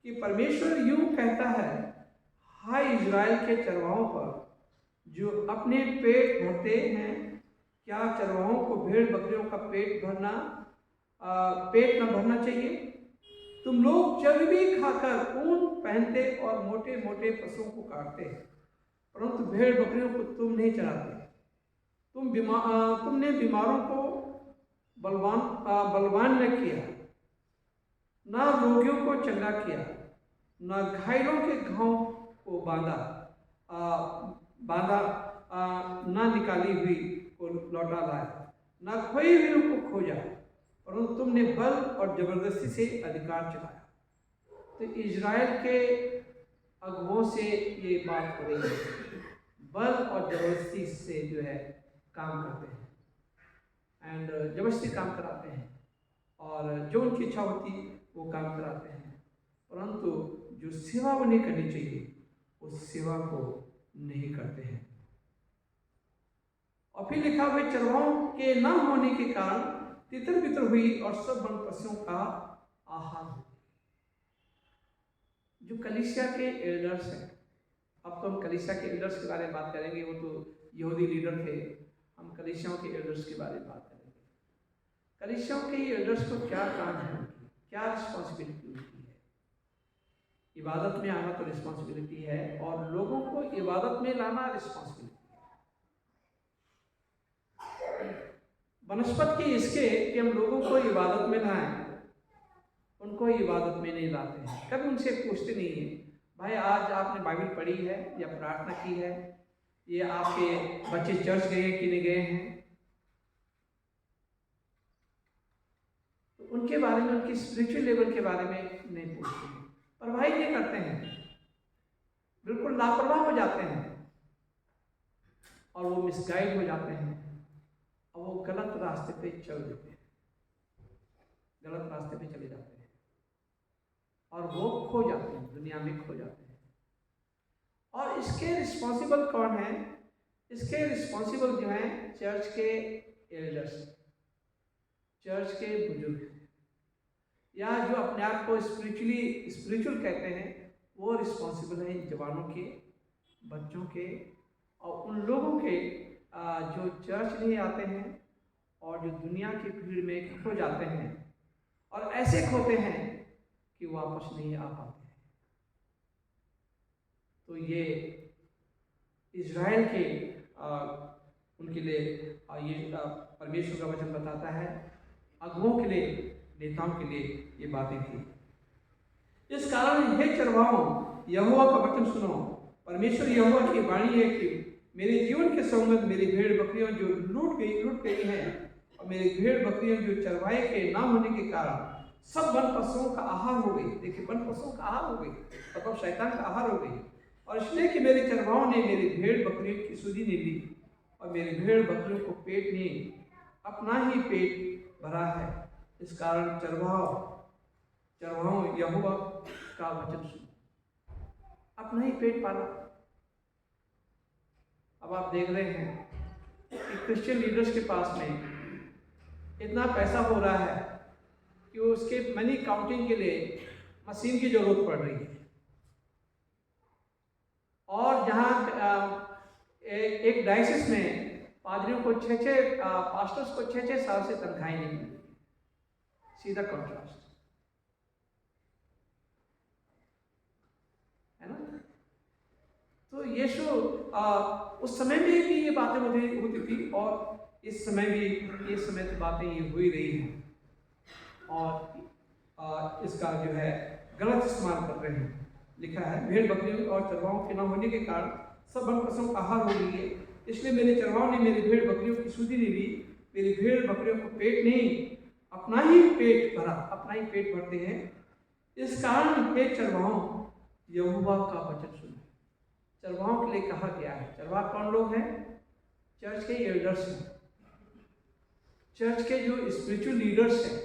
कि परमेश्वर यूं कहता है, हाय इजराइल के चरवाहों पर जो अपने पेट भरते हैं, क्या चरवाहों को भेड़ बकरियों का पेट न भरना चाहिए? तुम लोग चर्बी खाकर ऊन पहनते और मोटे मोटे पशुओं को काटते, परंतु भेड़ बकरियों को तुम नहीं चराते। तुमने बीमारों को बलवान न किया, ना रोगियों को चंगा किया, ना घायलों के घाव को ना निकाली हुई को लौटा लाया, ना खोई हुई को खोजा, परंतु तुमने बल और जबरदस्ती से अधिकार चलाया। तो इजराइल के अगुओं से ये बात हो रही है, बल और जबरदस्ती से जो है काम करते हैं एंड जबरदस्ती काम कराते हैं और जो उनकी इच्छा होती वो काम कराते हैं, परंतु जो सेवा उन्हें करनी चाहिए उस सेवा को नहीं करते हैं। और फिर लिखा हुआ, चरवाहों के न होने के कारण तितर बितर हुई और सब वन पशुओं का आहार हो। जो कलीसिया के एल्डर्स हैं, अब तो हम कलीसिया के एल्डर्स के बारे में बात करेंगे, वो तो यहूदी लीडर थे, हम कलीसियाओं के एल्डर्स के बारे में बात करेंगे। कलीसियाओं के एल्डर्स को क्या काम है, क्या रिस्पॉन्सिबिलिटी होती है? इबादत में आना तो रिस्पॉन्सिबिलिटी है और लोगों को इबादत में लाना रिस्पॉन्सिबिलिटी है। बनस्पत की इसके कि हम लोगों को इबादत में लाएं, उनको इबादत में नहीं लाते हैं। कभी उनसे पूछते नहीं है, भाई आज आपने बाइबल पढ़ी है या प्रार्थना की है, ये आपके बच्चे चर्च गए कि नहीं गए हैं? तो उनके बारे में, उनकी स्पिरिचुअल लेवल के बारे में नहीं पूछते हैं। परवाही नहीं करते हैं, बिल्कुल लापरवाह हो जाते हैं और वो मिसगाइड हो जाते हैं और वो गलत रास्ते पे चल देते हैं, गलत रास्ते पे चले जाते हैं और वो खो जाते हैं, दुनिया में खो जाते हैं। और इसके रिस्पॉन्सिबल कौन है? इसके रिस्पॉन्सिबल जो हैं चर्च के एल्डर्स, चर्च के बुजुर्ग या जो अपने आप को स्पिरिचुअल कहते हैं, वो रिस्पॉन्सिबल हैं जवानों के, बच्चों के और उन लोगों के जो चर्च नहीं आते हैं और जो दुनिया की भीड़ में खो जाते हैं और ऐसे खोते हैं कि वापस नहीं आ पाते हैं। तो ये इजराइल के उनके लिए ये परमेश्वर का वचन बताता है, अगुओं के लिए, नेताओं के लिए ये बातें थी। इस कारण हे चरवाहों, यहोवा का वचन सुनो। परमेश्वर यहोवा की वाणी है कि मेरे जीवन के संगत मेरी भेड़ बकरियां जो लूट गई हैं और मेरी भेड़ बकरियां जो चरवाहे के ना होने के कारण सब वन पशुओं का आहार हो गई। देखिए, वन पशुओं का आहार हो गई, मतलब शैतान का आहार हो गई। और इसलिए कि मेरे चरवाहों ने मेरी भेड़ बकरियों की सुधि नहीं ली और मेरी भेड़ बकरियों को पेट नहीं, अपना ही पेट भरा है। इस कारण चरवाहों यहोवा का वचन सुनो, अपना ही पेट पाला। अब आप देख रहे हैं कि क्रिश्चियन लीडर्स के पास में इतना पैसा हो रहा है कि उसके मनी काउंटिंग के लिए मशीन की जरूरत पड़ रही है। और जहाँ एक डायसिस में पादरियों को पास्टर्स को 6-6 साल से तनख्वाहें नहीं मिलती। सीधा कॉन्ट्रास्ट है ना। तो यीशु उस समय में भी ये बातें होती थी और इस समय भी ये समय की बातें ये हुई रही हैं और इसका जो है गलत इस्तेमाल कर रहे हैं। लिखा है, भेड़ बकरियों और चरवाहों के न होने के कारण सब वन पशुओं का आहार हो गई है, इसलिए मेरे चरवाहों ने मेरी भेड़ बकरियों की सुधि नहीं ली। मेरी भेड़ बकरियों को पेट नहीं, अपना ही पेट भरा, अपना ही पेट भरते हैं। इस कारण हे चरवाहों, यहोवा का वचन सुनो। चरवाहों के लिए कहा गया है। चरवाह कौन लोग हैं? चर्च के एल्डर्स हैं, चर्च के जो स्पिरिचुअल लीडर्स हैं।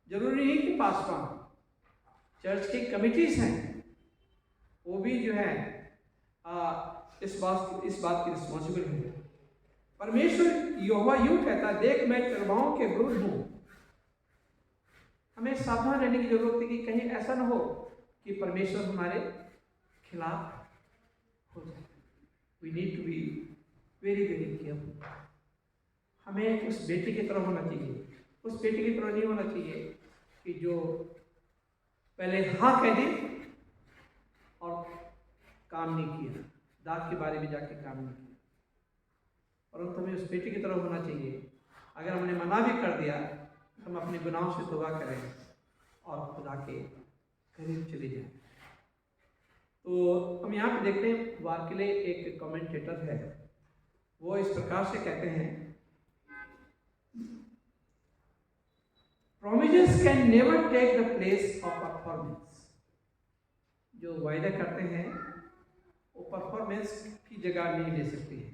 जरूरी नहीं कि पासवान, चर्च की कमिटीज हैं, वो भी जो है इस बात की रिस्पॉन्सिबल है। परमेश्वर यहोवा यूं कहता, देख मैं चरवाहों के विरुद्ध हूं। हमें सावधान रहने की जरूरत है कि कहीं ऐसा ना हो कि परमेश्वर हमारे खिलाफ हो जाए। We need to be very very careful. हमें उस बेटी की तरह होना चाहिए, उस बेटी की तरह नहीं होना चाहिए कि जो पहले हाँ कह दी और काम नहीं किया, दाग के बारे में जाके काम नहीं किया। परंतु हमें उस बेटी की तरह होना चाहिए। अगर हमने मना भी कर दिया, हम अपने गुनाहों से तौबा करें और खुदा के करीब चले जाएं। तो हम यहाँ पे देखते हैं, वाकई एक कमेंटेटर है, वो इस प्रकार से कहते हैं, Promises can never take the place of performance। जो वायदा करते हैं वो परफॉर्मेंस की जगह नहीं ले सकती है।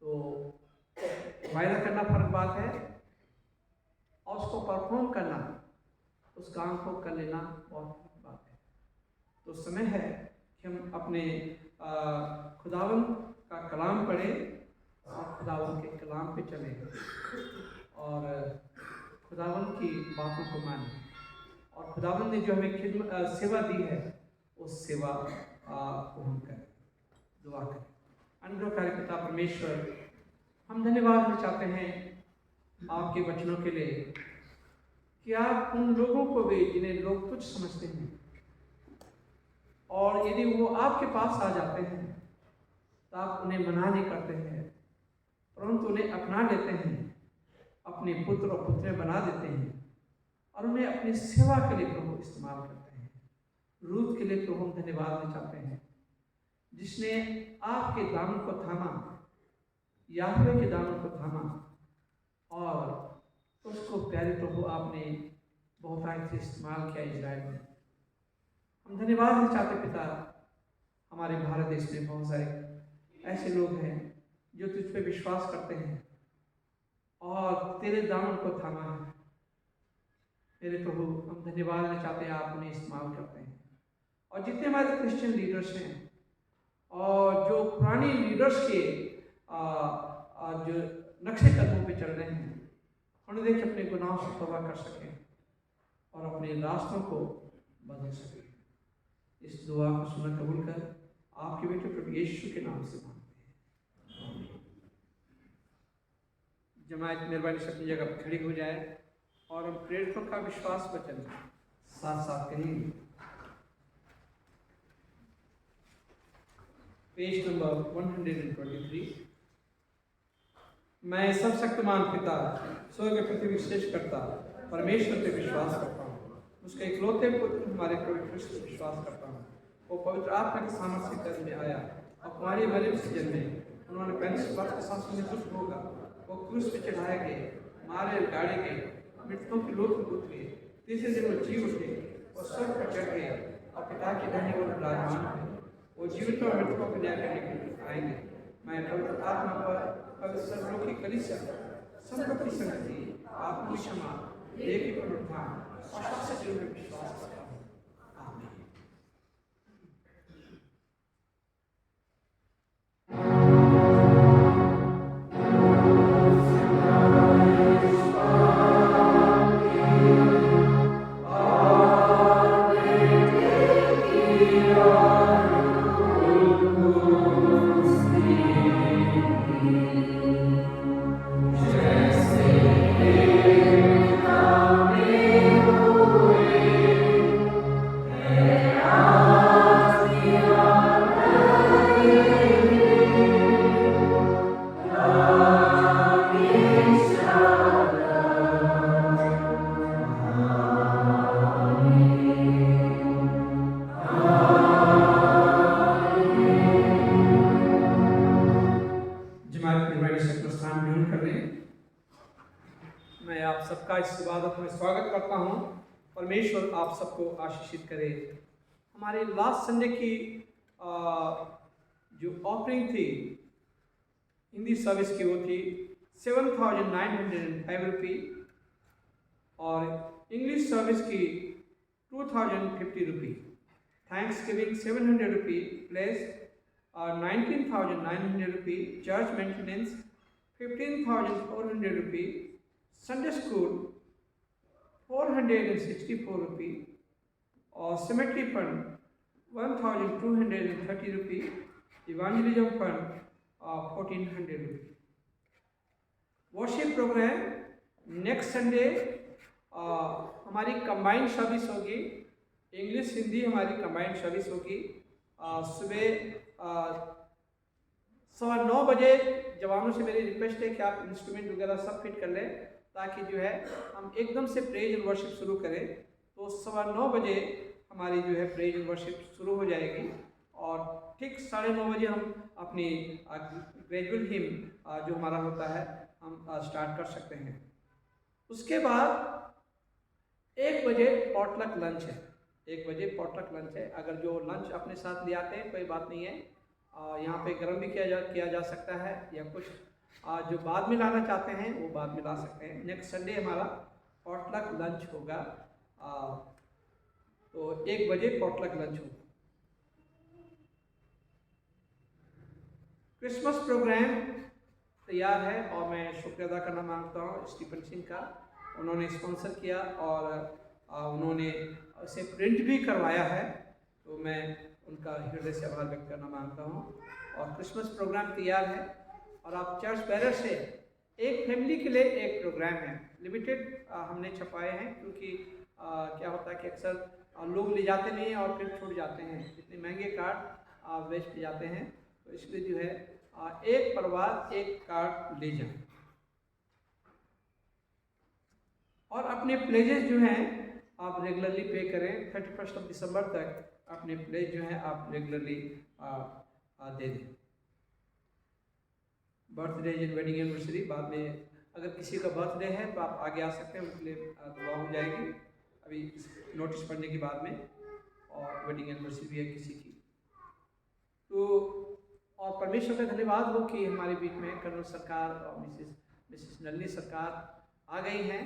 तो वायदा करना फर्क बात है और उसको परफॉर्म करना, उस काम को कर लेना बहुत फर्क बात है। तो समय है कि हम अपने खुदावन का कलाम पढ़ें और खुदावन के कलाम पे चलें और खुदावन की बातों को माने। और खुदावन ने जो हमें सेवा दी है, उस सेवा को हम करें, दुआ करें। अनुग्रहकारी पिता परमेश्वर, हम धन्यवाद देना चाहते हैं आपके वचनों के लिए कि आप उन लोगों को भी जिन्हें लोग कुछ समझते हैं, और यदि वो आपके पास आ जाते हैं तो आप उन्हें मना नहीं करते हैं, परंतु उन्हें अपना लेते हैं, अपने पुत्र और पुत्रियां बना देते हैं और उन्हें अपनी सेवा के लिए प्रभु इस्तेमाल करते हैं। रूथ के लिए प्रभु हम धन्यवाद देना चाहते हैं, जिसने आपके दामन को थामा, याहवे के दामन को थामा और उसको प्यारे प्रभु आपने बहुतायत से इस्तेमाल किया इजराइल में। हम धन्यवाद देना चाहते पिता, हमारे भारत देश में बहुत सारे ऐसे लोग हैं जो तुझ पे विश्वास करते हैं और तेरे दामन को थामा है। मेरे प्रभु, हम धन्यवाद देना चाहते हैं, आप उन्हें इस्तेमाल करते हैं। और जितने हमारे क्रिश्चियन लीडर्स हैं और जो पुरानी लीडर्स के जो नक्शे कदमों पे चल रहे हैं, उन्हें देख अपने गुनाहों से तौबा कर सकें और अपने रास्तों को बदल सकें। इस दुआ को सुना कबूल कर आपके बेटे प्रभु यीशु के नाम से मांगते हैं। जमात मेहरबानी से अपनी जगह पर खड़ी हो जाए और हम प्रेरितों का विश्वास वचन साथ साथ कहेंगे। Page number 123। मैं सब शक्तिमान पिता, स्वर्ग पृथ्वी सृष्टि करता परमेश्वर पे विश्वास करता हूँ, उसके इकलौते पुत्र हमारे प्रभु यीशु पे विश्वास करता हूँ। वो पवित्र आत्मा के सामर्थ्य से गर्भ में आया और कुमारी मरियम से जन्मे। उन्होंने 35 वर्ष के साथ में दुख होगा, वो क्रूस पे चढ़ाए गए, मारे गाड़े गए, मृतकों की लोथ में उतरे, तीसरे दिन वो जी उठे और स्वर्ग पर चढ़ गए और पिता की दाहिनी ओर विराजमान है। वो जीवितों और मृतकों को न्याय करने के लिए आएंगे। मैं पवित्र आत्मा पर, पवित्र सर्वलोकी कलीसिया पर, संपत्ति संगति, आत्मा की क्षमा, देह की पुनरुत्थान और शाश्वत जीवन में विश्वास करता हूँ। आमीन। Oh मैं आप सबका इस इबादत में स्वागत करता हूँ। परमेश्वर आप सबको आशीषित करे। हमारी लास्ट संडे की जो ऑफरिंग थी हिंदी सर्विस की, वो थी 7,905 रुपी और इंग्लिश सर्विस की 2,050 रुपी। थैंक्स गिविंग 700 रुपी प्लस 19,900 रुपी, चर्च मेंटेनेंस 15,400 रुपी, संडे स्कूल 464 रुपी और सिमेट्री फंड 1,230 रुपी, इवांजलिज्म फंड 1,400 रुपी। वर्शिप प्रोग्राम नेक्स्ट संडे हमारी कंबाइंड सर्विस होगी, इंग्लिश हिंदी हमारी कंबाइंड सर्विस होगी। सुबह 9:15 बजे जवानों से मेरी रिक्वेस्ट है कि आप इंस्ट्रूमेंट वगैरह सब फिट कर लें, ताकि जो है हम एकदम से प्रेज एंड वर्शिप शुरू करें। तो 9:15 बजे हमारी जो है प्रेज एंड वर्शिप शुरू हो जाएगी और ठीक 9:30 बजे हम अपनी ग्रेजुअल हिम जो हमारा होता है हम स्टार्ट कर सकते हैं। उसके बाद 1 बजे पॉटलक लंच है। 1 बजे पॉटलक लंच है। अगर जो लंच अपने साथ ले आते हैं कोई बात नहीं है, यहाँ पे गर्म भी किया जा सकता है, या कुछ जो बाद में लाना चाहते हैं वो बाद में ला सकते हैं। नेक्स्ट संडे हमारा पॉटलक लंच होगा, तो 1 बजे पॉटलक लंच होगा। क्रिसमस प्रोग्राम तैयार है और मैं शुक्रिया अदा करना मांगता हूँ स्टीफन सिंह का। उन्होंने स्पॉन्सर किया और उन्होंने उसे प्रिंट भी करवाया है, तो मैं उनका हृदय से आभार व्यक्त करना मांगता हूँ। और क्रिसमस प्रोग्राम तैयार है और आप चर्च बैरर से एक फैमिली के लिए एक प्रोग्राम है, लिमिटेड हमने छपाए हैं, क्योंकि क्या होता है कि अक्सर लोग ले जाते नहीं हैं और फिर छूट जाते हैं, इतने महंगे कार्ड वेस्ट जाते हैं। तो इसलिए जो है एक परिवार एक कार्ड ले जाएं और अपने प्लेजेस जो हैं आप रेगुलरली पे करें। 31 दिसंबर तक अपने प्लेज जो है आप रेगुलरली दे दें। बर्थडे एंड वेडिंग एनिवर्सरी बाद में, अगर किसी का बर्थडे है तो आप आगे आ सकते हैं, उनके लिए दुआ हो जाएगी अभी नोटिस पढ़ने के बाद में, और वेडिंग एनिवर्सरी भी है किसी की। तो और परमेश्वर का धन्यवाद हो कि हमारे बीच में कर्नल सरकार और मिसिस नलिनी सरकार आ गई हैं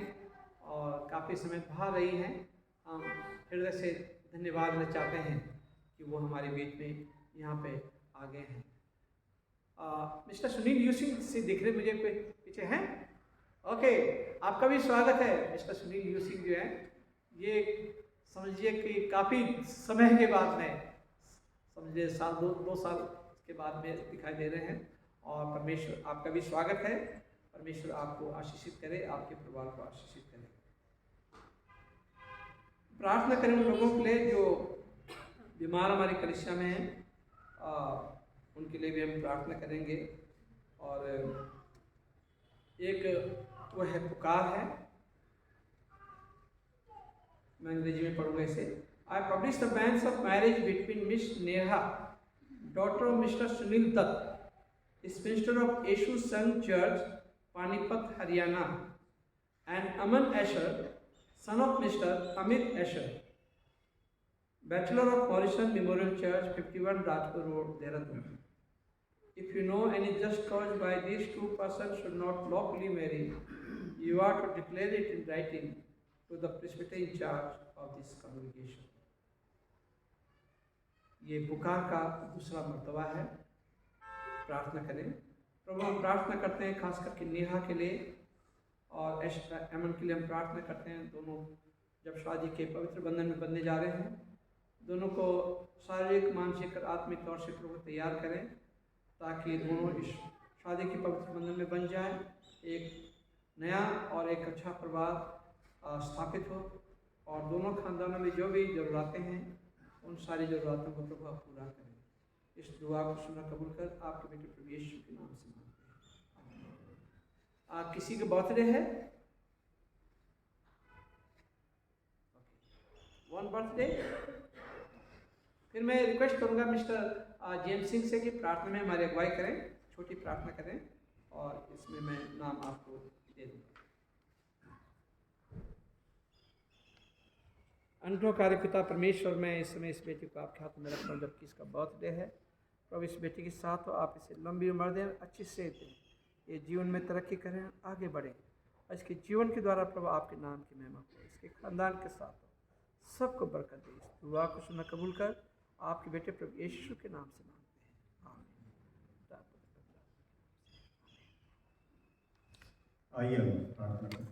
और काफ़ी समय बाहर रही हैं। हम हृदय से धन्यवाद देना चाहते हैं कि वो हमारे बीच में यहाँ पे आ गए हैं। मिस्टर सुनील यूसिंग से दिख रहे मुझे कोई पीछे हैं? ओके, आपका भी स्वागत है। मिस्टर सुनील यूसिंग जो है ये समझिए कि काफ़ी समय के बाद में, समझिए दो साल के बाद में दिखाई दे रहे हैं। और परमेश्वर आपका भी स्वागत है। परमेश्वर आपको आशीषित करे, आपके परिवार को आशीषित करे। प्रार्थना करें उन लोगों के लिए जो बीमार हमारी कलीसिया में हैं, उनके लिए भी हम प्रार्थना करेंगे। और एक वो है पुकार है, मैं अंग्रेजी में पढ़ूंगा इसे। I published the banns of marriage between Miss Neha, daughter of Mr. Sunil Dutt, minister of Yeshu Sangh Church, Panipat, Haryana, and Aman Asher, son of Mr. Amit Asher, bachelor of Morrison Memorial Church, 51 Rajpur Road, Dehradun. If you know any just cause why these two persons should not lawfully marry, you are to declare it in writing to the presbytery in charge of this congregation. ये पुकार का दूसरा मर्तबा है। प्रार्थना करें। प्रभु हम प्रार्थना करते हैं खास करके नेहा के लिए और अमन के लिए हम प्रार्थना करते हैं। दोनों जब शादी के पवित्र बंधन में बंधने जा रहे हैं, दोनों को शारीरिक, मानसिक और आत्मिक तौर से प्रभु तैयार करें, ताकि दोनों इस शादी के पवित्र बंधन में बन जाए, एक नया और एक अच्छा परिवार स्थापित हो, और दोनों खानदानों में जो भी ज़रूरतें हैं उन सारी ज़रूरतों को प्रभु आप पूरा करें। इस दुआ को सुना कबूल कर आपके बेटे प्रभु यीशु के नाम से मांगते हैं। किसी का बर्थडे है? One birthday. फिर मैं रिक्वेस्ट करूंगा मिस्टर जेम्स सिंह से कि प्रार्थना में हमारी अगुवाई करें, छोटी प्रार्थना करें, और इसमें मैं नाम आपको दे दूँगा। अनंतों कार्य पिता परमेश्वर, मैं इस समय इस बेटी को आपके हाथ में रखता हूँ, जबकि इसका बर्थडे है। प्रभु इस बेटी के साथ हो, आप इसे लंबी उम्र दें, अच्छी सेहत दें, ये जीवन में तरक्की करें, आगे बढ़ें, और इसके जीवन के द्वारा प्रभु आपके नाम की महिमा हो, इसके खानदान के साथ हो, सबको बरकत दे। इस दुआ को सुनना कबूल कर, आपके बेटे प्रभु यीशु के नाम से मांगते हैं, आमीन। आइए हम प्रार्थना करें।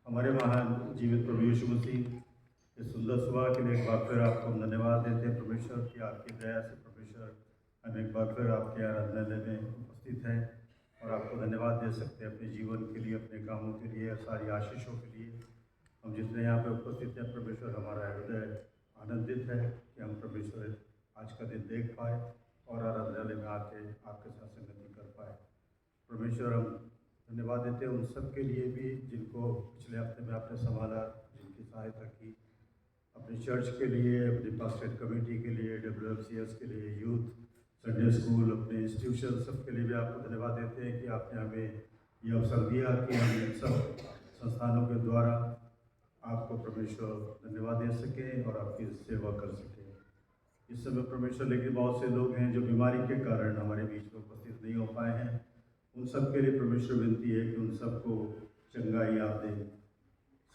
हमारे महान जीवित प्रभु यीशु मसीह, इस सुंदर सुबह के लिए एक बार फिर आपको हम धन्यवाद देते हैं परमेश्वर की आपकी दया से। परमेश्वर हम एक बार फिर आपके आराधनालय में उपस्थित हैं और आपको धन्यवाद दे सकते हैं अपने जीवन के लिए, अपने कामों के लिए, सारी आशीषों के लिए। हम जितने यहाँ पे उपस्थित हैं परमेश्वर, हमारा हृदय आनंदित है कि हम परमेश्वर आज का दिन देख पाए और आराधनालय में आके आपके साथ संगति कर पाए। परमेश्वर हम धन्यवाद देते हैं उन सब के लिए भी जिनको पिछले हफ्ते में आपने संभाला, जिनकी सहायता की, अपने चर्च के लिए, अपने पास्टरेट कमेटी के लिए, WFCS के लिए, यूथ, संडे स्कूल, अपने इंस्टीट्यूशन, सब के लिए भी आपको धन्यवाद देते हैं कि आपने हमें ये अवसर दिया कि हम इन सब संस्थानों के द्वारा आपको परमेश्वर धन्यवाद दे सकें और आपकी सेवा कर सकें। इस समय परमेश्वर लेकिन बहुत से लोग हैं जो बीमारी के कारण हमारे बीच में उपस्थित नहीं हो पाए हैं। उन सब के लिए परमेश्वर विनती है कि उन सबको चंगाई आप दें।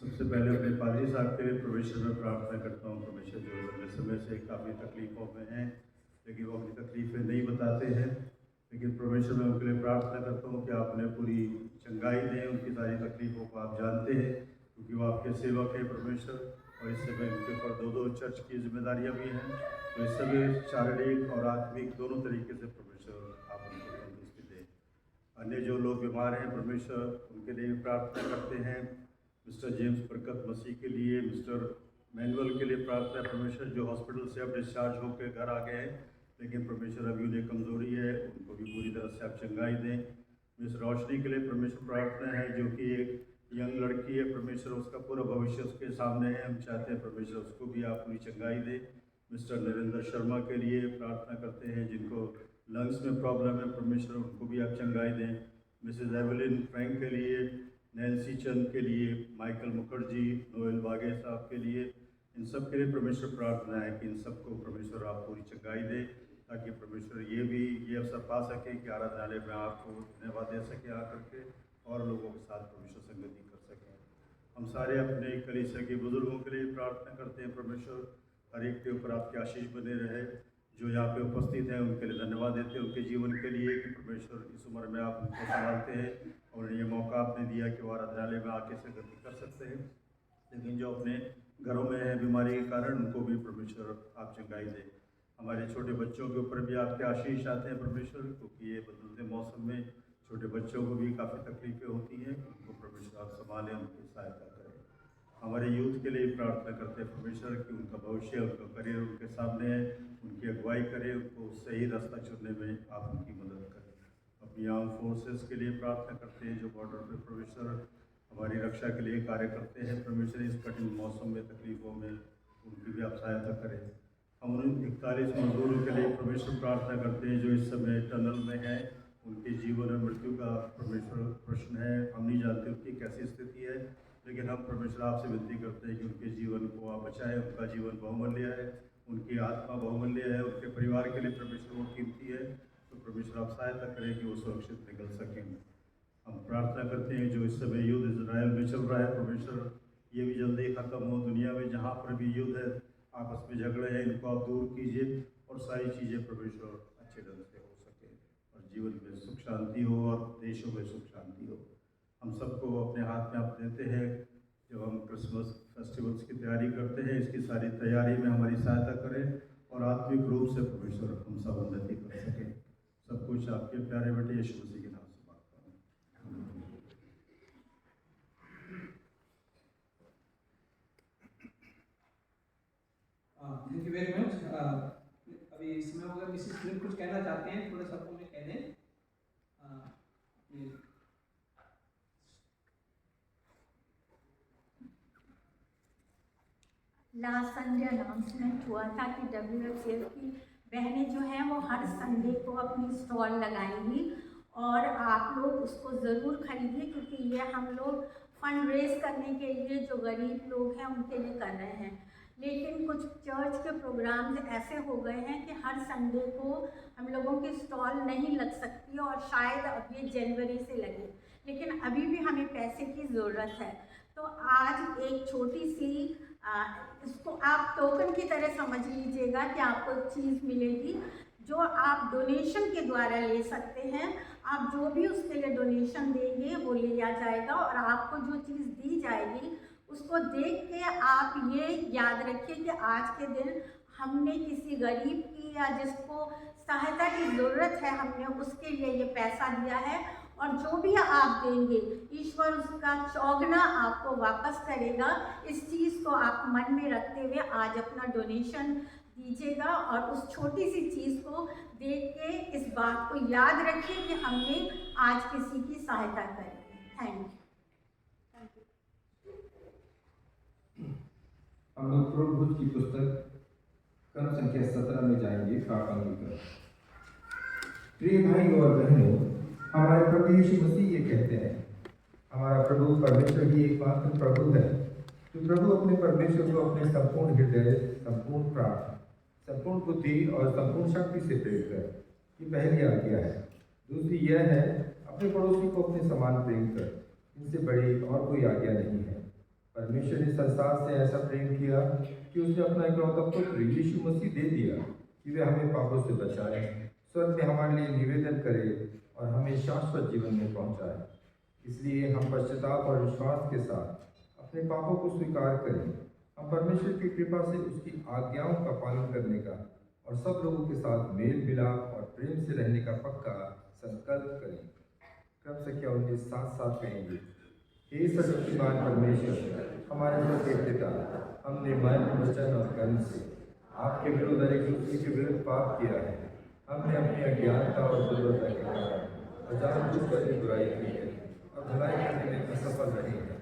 सबसे पहले अपने पादरी साहब के लिए परमेश्वर में प्रार्थना करता हूँ। परमेश्वर जो लंबे समय से काफ़ी तकलीफ़ों में हैं, लेकिन वो अपनी तकलीफ़ें नहीं बताते हैं, लेकिन परमेश्वर में उनके लिए प्रार्थना करता हूँ कि आप उन्हें पूरी चंगाई दें। उनकी सारी तकलीफ़ों को आप जानते हैं क्योंकि वो आपके सेवक हैं परमेश्वर, और इस समय उनके ऊपर दो चर्च की जिम्मेदारियाँ भी हैं। तो इस समय शारीरिक और आत्मिक दोनों तरीके से परमेश्वर आप उनको तंदुरुस्ती दें। अन्य जो लोग बीमार हैं परमेश्वर, उनके लिए भी प्रार्थना करते हैं। मिस्टर जेम्स बरकत मसीह के लिए, मिस्टर मैनुअल के लिए प्रार्थना परमेश्वर, जो हॉस्पिटल से अब डिस्चार्ज होकर घर आ गए हैं, लेकिन परमेश्वर अभी उन्हें कमज़ोरी है, उनको भी पूरी तरह से आप चंगाई दें। मिस रोशनी के लिए परमेश्वर प्रार्थना है, जो कि एक यंग लड़की है परमेश्वर, उसका पूरा भविष्य उसके सामने है। हम चाहते हैं परमेश्वर उसको भी आप पूरी चंगाई दें। मिस्टर नरेंद्र शर्मा के लिए प्रार्थना करते हैं, जिनको लंग्स में प्रॉब्लम है परमेश्वर, उनको भी आप चंगाई दें। मिसेज एवलिन फ्रैंक के लिए, नैन्सी चंद के लिए, माइकल मुखर्जी, नोएल बागे साहब के लिए, इन सब के लिए परमेश्वर प्रार्थना है कि इन सबको परमेश्वर आप पूरी चंगाई दें, ताकि परमेश्वर ये अवसर पा सके कि आराधनालय में आपको धन्यवाद दे सके आकर के, और लोगों के साथ परमेश्वर संगति कर सकें। हम सारे अपने कलीसिया के बुजुर्गों के लिए प्रार्थना करते हैं परमेश्वर, हर एक के ऊपर आपकी आशीष बने रहे। जो यहाँ पे उपस्थित हैं उनके लिए धन्यवाद देते हैं, उनके जीवन के लिए कि परमेश्वर इस उम्र में आप उनको संभालते हैं और ये मौका आपने दिया कि वो आराधनालय में आके संगति कर सकते हैं। लेकिन जो अपने घरों में है बीमारी के कारण, उनको भी परमेश्वर आप चंगाई दें। हमारे छोटे बच्चों के ऊपर भी आपके आशीष आते हैं परमेश्वर, क्योंकि ये बदलते मौसम में छोटे बच्चों को भी काफ़ी तकलीफें होती हैं, उनको परमेश्वर आप संभालें, उनकी सहायता करें। हमारे यूथ के लिए प्रार्थना करते हैं परमेश्वर कि उनका भविष्य, उनका करियर उनके सामने है, उनकी अगुवाई करें, उनको सही रास्ता चुनने में आप उनकी मदद करें। अपनी आर्म फोर्सेस के लिए प्रार्थना करते हैं, जो बॉर्डर पर परमेश्वर हमारी रक्षा के लिए कार्य करते हैं परमेश्वर, इस कठिन मौसम में, तकलीफों में उनकी भी आप सहायता करें। हम उन 41 मजदूरों के लिए परमेश्वर प्रार्थना करते हैं जो इस समय टनल में हैं, उनके जीवन और मृत्यु का परमेश्वर प्रश्न है। हम नहीं जानते उनकी कैसी स्थिति है, लेकिन हम परमेश्वर आपसे विनती करते हैं कि उनके जीवन को आप बचाएं। उनका जीवन बहुमूल्य है, उनकी आत्मा बहुमूल्य है, उनके परिवार के लिए परमेश्वर वो कीमती है। तो परमेश्वर आप सहायता करें कि वो सुरक्षित निकल सकें। हम प्रार्थना करते हैं जो इस समय युद्ध इजराइल में चल रहा है परमेश्वर, ये भी जल्दी ख़त्म हो। दुनिया में जहाँ पर भी युद्ध है, आपस में झगड़े हैं, इनको आप दूर कीजिए और सारी चीज़ें परमेश्वर अच्छे ढंग से हो सके और जीवन में सुख शांति हो और देशों में सुख शांति हो। हम सबको अपने हाथ में आप देते हैं। जब हम क्रिसमस फेस्टिवल्स की तैयारी करते हैं, इसकी सारी तैयारी में हमारी सहायता करें और आत्मिक रूप से परमेश्वर हम सब उन्नति कर सकें। सब कुछ आपके प्यारे बेटे यीशु मसीह के नाम से मांगता हूँ। Thank you very much. अभी समय होगा, मिसेस फिल्म कुछ कहना चाहते हैं, थोड़े शब्दों में कह दें। लास्ट संडे अनाउंसमेंट हुआ था कि WFCF की बहनें जो हैं वो हर संडे को अपनी स्टॉल लगाएंगी और आप लोग उसको ज़रूर खरीदिए, क्योंकि ये हम लोग फंड रेज करने के लिए जो गरीब लोग हैं उनके लिए कर रहे हैं। लेकिन कुछ चर्च के प्रोग्राम्स ऐसे हो गए हैं कि हर संडे को हम लोगों की स्टॉल नहीं लग सकती और शायद अब ये जनवरी से लगे, लेकिन अभी भी हमें पैसे की ज़रूरत है। तो आज एक छोटी सी इसको आप टोकन की तरह समझ लीजिएगा कि आपको एक चीज़ मिलेगी जो आप डोनेशन के द्वारा ले सकते हैं। आप जो भी उसके लिए डोनेशन देंगे वो लिया जाएगा और आपको जो चीज़ दी जाएगी उसको देख के आप ये याद रखिए कि आज के दिन हमने किसी गरीब की या जिसको सहायता की ज़रूरत है हमने उसके लिए ये पैसा दिया है, और जो भी आप देंगे ईश्वर उसका चौगुना आपको वापस करेगा। इस चीज़ को आप मन में रखते हुए आज अपना डोनेशन दीजिएगा और उस छोटी सी चीज़ को देख के इस बात को याद रखिए कि हमने आज किसी की सहायता करी। Thank you. हम लोग प्रभु की पुस्तक कर्म संख्या 17 में जाएंगे प्रार्थना कर। प्रिय भाई और बहनों, हमारे प्रभु यीशु मसीह ये कहते हैं, हमारा प्रभु परमेश्वर ही एकमात्र प्रभु है। तो प्रभु अपने परमेश्वर को अपने संपूर्ण हृदय, संपूर्ण प्राण, संपूर्ण बुद्धि और संपूर्ण शक्ति से प्रेम कर। ये पहली आज्ञा है। दूसरी यह है, अपने पड़ोसी को अपने समान प्रेम कर। इनसे बड़ी और कोई आज्ञा नहीं है। परमेश्वर ने संसार से ऐसा प्रेम किया कि उसने अपना इकलौता पुत्र यीशु मसीह दे दिया कि वे हमें पापों से बचाए, स्वर्ग में हमारे लिए निवेदन करे और हमें शाश्वत जीवन में पहुंचाए। इसलिए हम पश्चाताप और विश्वास के साथ अपने पापों को स्वीकार करें। हम परमेश्वर की कृपा से उसकी आज्ञाओं का पालन करने का और सब लोगों के साथ मेल मिलाप और प्रेम से रहने का पक्का संकल्प करें। क्रम संख्या 19 साथ कहेंगे। हे सर्वशक्तिमान परमेश्वर, हमारे स्वर्गीय पिता, हमने मन, वचन और कर्म से आपके विरुद्ध और एक दूसरे के विरुद्ध पाप किया है। हमने अपनी अज्ञानता और दुर्बलता के कारण जानबूझकर बुराई की है और भलाई करने में असफल रहे हैं।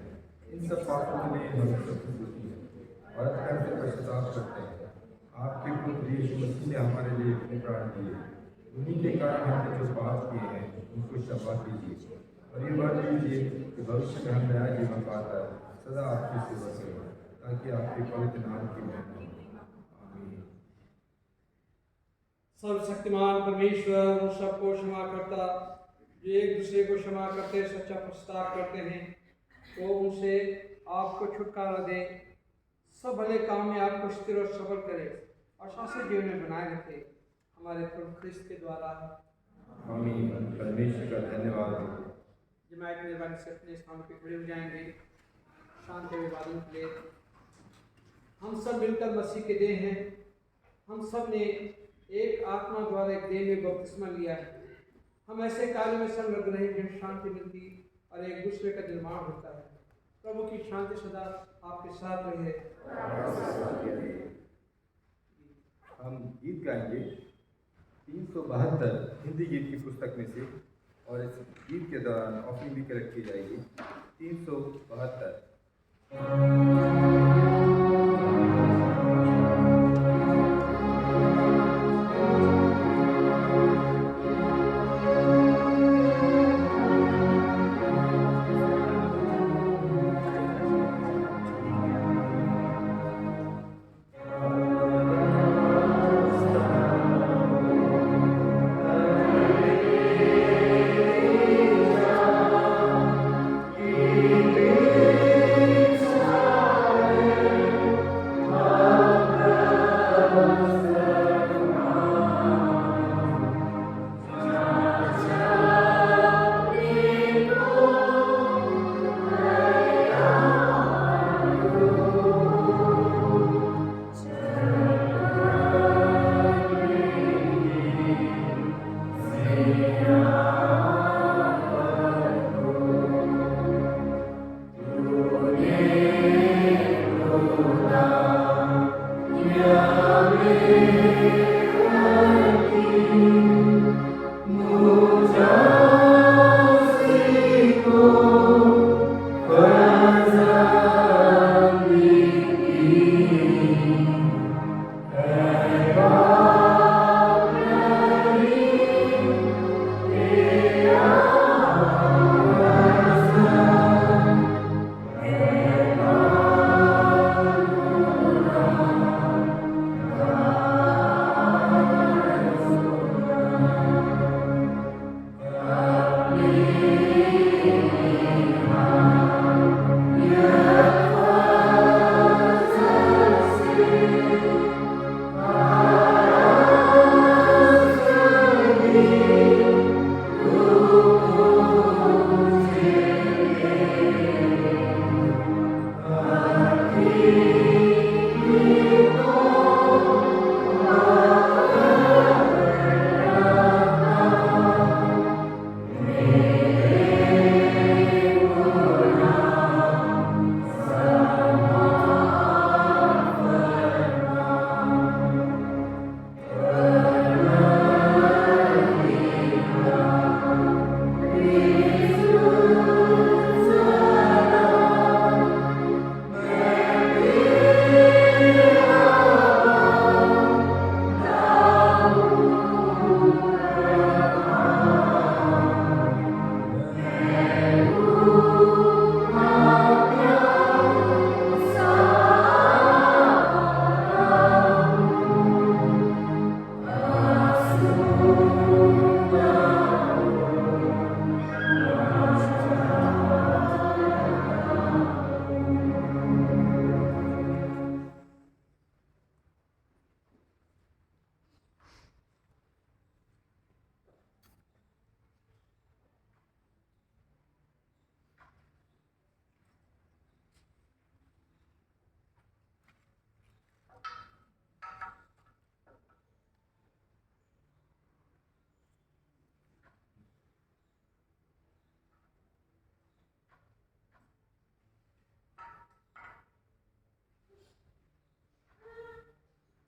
इन सब पापों के लिए हम दुखी हैं और अंतकरण से पश्चाताप करते हैं। आपके पुत्र यीशु मसीह ने हमारे लिए अपने प्राण दिए। उन्हीं के कारण हमने जो पाप किए हैं उनको क्षमा कीजिए और ये बात लीजिए कि भविष्य में हम नया जीवन पाकर सदा आपकी सेवा करें, ताकि आपके पवित्र नाम की महिमा हो। आमीन। सर्वशक्तिमान परमेश्वर उन सबको क्षमा करता जो एक दूसरे को क्षमा करते सच्चा पश्चाताप करते हैं, वो उनसे आपको छुटकारा दे, सब भले काम में आपको स्थिर और सबल करे और शाश्वत जीवन में बनाए रखे, हमारे प्रभु ख्रिस्त के द्वारा। आमीन। परमेश्वर का धन्यवाद हो। जमायत मेहरबानी से अपने स्थान पर खड़े हो जाएंगे शांति अभिवादन के लिए। हम सब मिलकर मसीह के देह हैं। हम सब ने एक आत्मा द्वारा एक देह में बपतिस्मा लिया है। हम ऐसे कार्य में संलग्न रहे जिनमें शांति मिलती और एक दूसरे का निर्माण होता है। प्रभु की शांति सदा आपके साथ रहे। हम गीत गाएंगे 372 हिंदी गीत की पुस्तक में से, और इस गीत के दौरान ऑफरिंग भी कलेक्ट की जाएगी। 372। Amen.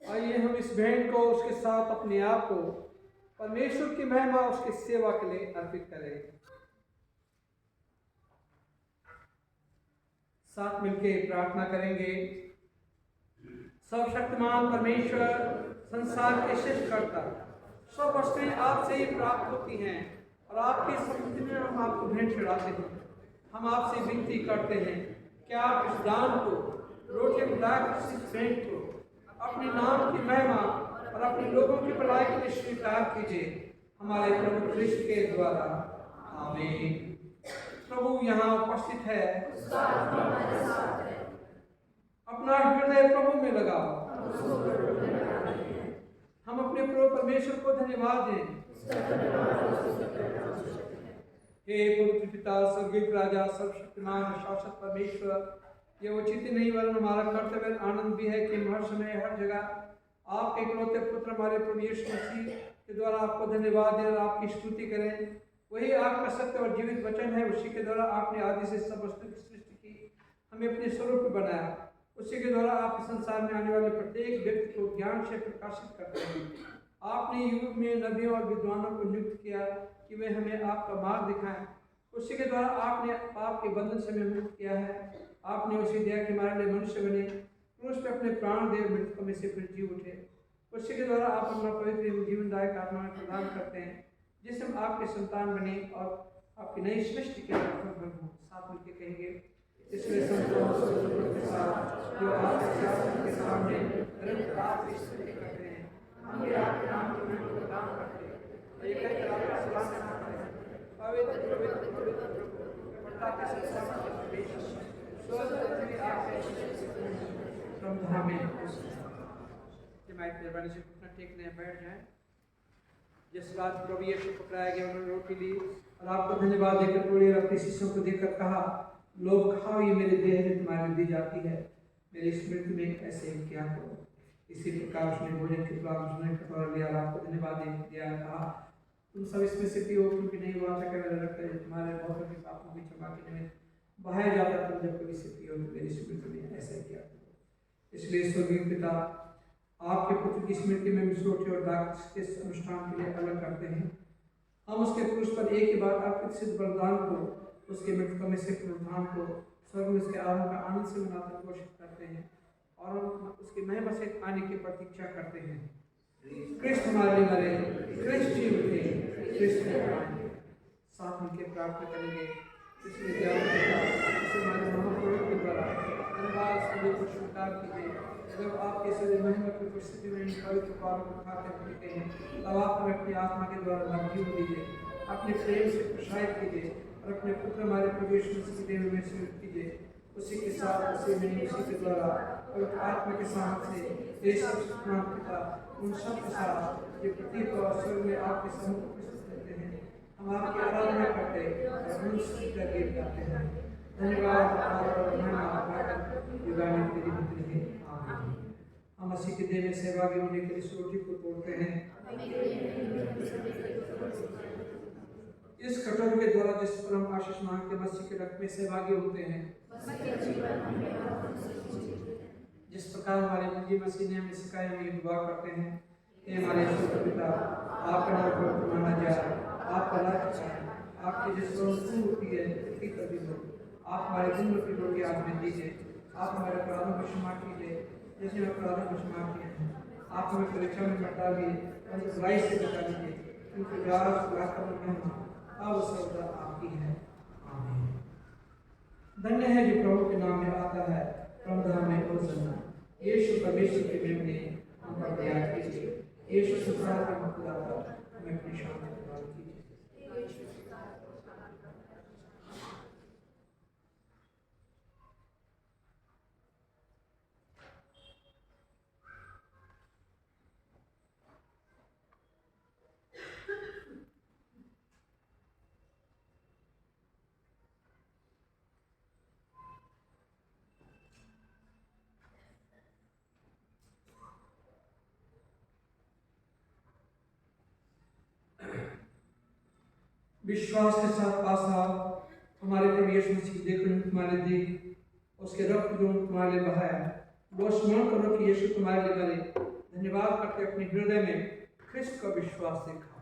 आइए हम इस बहन को उसके साथ अपने आप को परमेश्वर की महिमा उसकी सेवा के लिए अर्पित करें। साथ मिलकर प्रार्थना करेंगे। सर्वशक्तिमान परमेश्वर, संसार के सृष्टिकर्ता, सब वस्तुएं आपसे ही प्राप्त होती हैं और आपकी समुद्र में हम आपको भेंट चढ़ाते हैं। हम आपसे विनती करते हैं कि आप इस दान को, रोटी मिलाकर इस भेंट को अपने नाम की महिमा और अपने लोगों की भलाई के लिए स्वीकार कीजिए, हमारे प्रभु कृष्ण के द्वारा। आमीन। प्रभु यहाँ उपस्थित है, अपना हृदय प्रभु में लगाओ। हम अपने प्रभु परमेश्वर को धन्यवाद दें। हे पवित्र पिता, स्वर्गीय राजा, सर्वशक्तिमान शाश्वत परमेश्वर, यह उचित नहीं वरन हमारा कर्तव्य आनंद भी है कि हम हर समय हर जगह आपके इकलौते पुत्र हमारे प्रभु यीशु मसीह के द्वारा आपको धन्यवाद दें और आपकी स्तुति करें। वही आपका सत्य और जीवित वचन है। उसी के द्वारा आपने आदि से सब वस्तु की सृष्टि की, हमें अपने स्वरूप में बनाया। उसी के द्वारा आप संसार में आने वाले प्रत्येक व्यक्ति को ज्ञान से प्रकाशित करते हैं। आपने युग में नबियों और विद्वानों को नियुक्त किया कि वे हमें आपका मार्ग दिखाएं। उसी के द्वारा आपने पाप के बंधन से हमें मुक्त किया है। आपने उसी दिया कि हमारे लिए मनुष्य बने, क्रूस पे अपने प्राण दे, मृतकों में से फिर जी उठे। उसी के द्वारा आप अपना पवित्र जीवनदायक आत्मा में प्रदान करते हैं, जिससे हम आपके संतान बने और आपकी नई सृष्टि के साथ मिलकर कहेंगे। इसलिए संतों के साथ जो आपके सामने आपकी स्तुति करते हैं, हम भी आपके नाम की महिमा प्रदान करते हैं। ये कहकर आपका सलाम करते हैं। पवित्र पवित्र पवित्र प्रभु, प्रभुता के संसार के परमेश्वर, स्वर्ग में आपके प्रभुता में मेहरबानी से घुटना टेकने बैठ जाएं। जिस रात प्रभु यीशु पकड़ाया गया, उन्होंने रोटी ली और आपको धन्यवाद देकर तोड़ी और अपने शिष्यों को देकर कहा, लोग खाओ, ये मेरे देह में तुम्हारे दी जाती है, मेरी स्मृति में ऐसे ही किया करो। इसी प्रकार उसने भोजन के बाद उसने कटोरा लिया और आपको धन्यवाद दिया, कहा, तुम सब इसमें से पियो, क्योंकि नहीं हुआ था कि मेरा रक्त तुम्हारे बहुतों के पापों की क्षमा के निमित्त बहाया जाता। तुम जब कभी से पियो तो मेरी स्मृति में ऐसे किया करो। इसलिए स्वर्गीय पिता, आपके पुत्र की स्मृति में रोटी और दाख के अनुष्ठान के लिए अलग करते हैं। हम उसके क्रूस पर एक ही बार अर्पित सिद्ध बलिदान को, उसके मृतकों में से पुनरुत्थान को स्वर्ग में उसके आगमन का आनंद से मनाते घोषित करते हैं और हम उसकी महिमा से आने की प्रतीक्षा करते हैं। कृष्ण हमारे लिए मरे, कृष्ण जी उठे, कृष्ण आए। साथ मिलकर प्रार्थना करेंगे। इसलिए हमारे महाप्रभु के द्वारा धन्यवाद सभी को स्वीकार कीजिए। जब आपके सभी महिमा की उपस्थिति में इन पवित्र पापों को खाते पीते हैं, तब आप हमें अपनी आत्मा के द्वारा नवजीवन दीजिए, अपने प्रेम से प्रोत्साहित कीजिए और अपने पुत्र हमारे प्रभु यीशु मसीह के देह में स्वीकृत कीजिए। उसी के साथ, उसी में, उसी के द्वारा पवित्र आत्मा के साथ से पिता उन सब के साथ जो पृथ्वी और स्वर्ग में आपके सम्मुख उपस्थित रहते हैं, हम आपकी आराधना करते और मनुष्य का गीत गाते हैं। धन्यवाद हम मसीह के देह में सहभागी होने के लिए इस रोटी को तोड़ते हैं। इस कटोरे के द्वारा जिस पर हम आशीष मांगते हैं, मसीह के रक्त में सहभागी होते हैं। जिस प्रकार हमारे मंजी मसीह ने हमें सिखाया, हम ये दुआ करते हैं कि हमारे ईश्वर पिता, आपका नाम पवित्र माना जाए, आपका राज्य आए, आपकी जिस होती है पृथ्वी पर भी हो। आप हमारे दिन की रोटी आज में दीजिए। आप हमारे अपराधों को क्षमा कीजिए जैसे हम अपराधों को क्षमा किए हैं। आप हमें परीक्षा में बता दिए और बुराई से बचा लीजिए, क्योंकि अब सर्वदा आपकी है। आमीन। धन्य है जो प्रभु के नाम में आता है, प्रभु में होसन्ना। यीशु परमेश्वर के नाम में हम पर दया कीजिए। यीशु संसार का मुक्तिदाता, हमें अपनी शांति प्रदान कीजिए। विश्वास के साथ पास आओ। हमारे प्रभु यीशु मसीह की देह तुम्हारे दी, उसके रक्त जो तुम्हारे लिए बहाया, वो स्मरण करो कि यीशु तुम्हारे लिए मरे, धन्यवाद करके अपने हृदय में ख्रिस्त का विश्वास दिखाओ।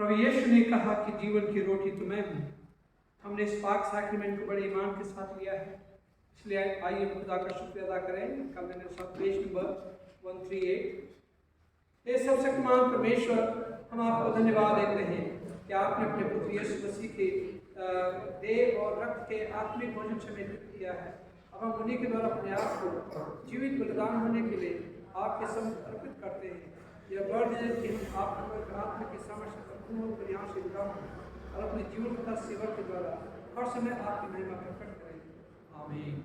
प्रभु यीशु ने कहा कि जीवन की रोटी तो मैं हूँ। हमने इस पाक सैक्रेमेंट को बड़े ईमान के साथ लिया है, इसलिए आइए खुदा का शुक्रिया अदा करें। कल मैंने सब पेज नंबर 138। हे सर्वशक्तिमान परमेश्वर, हम आपको धन्यवाद देते हैं कि आपने अपने पुत्र यीशु मसीह के देह और रक्त के आत्मिक भोजन से मिलित किया है। अब हम उन्हीं के द्वारा अपने आप को जीवित बलिदान होने के लिए आपके सम्मुख अर्पित करते हैं। यह वर्ड है कि हम आपके आत्मा की सामर्थ्य पर यहाँ से जुड़ा हूँ और अपने जीवन तथा सेवा के द्वारा हर समय आपकी महिमा प्रकट करें। आमीन।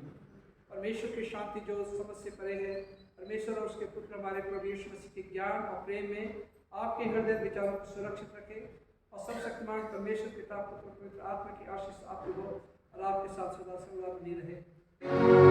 परमेश्वर की शांति जो समझ से परे है, परमेश्वर और उसके पुत्र हमारे प्रभु यीशु मसीह के ज्ञान और प्रेम में आपके हृदय विचारों को सुरक्षित रखे और सब शक्तिमान परमेश्वर पिता पुत्र पवित्र आत्मा की आशीष आपको हो और आपके साथ सदा सर्वदा बनी रहे।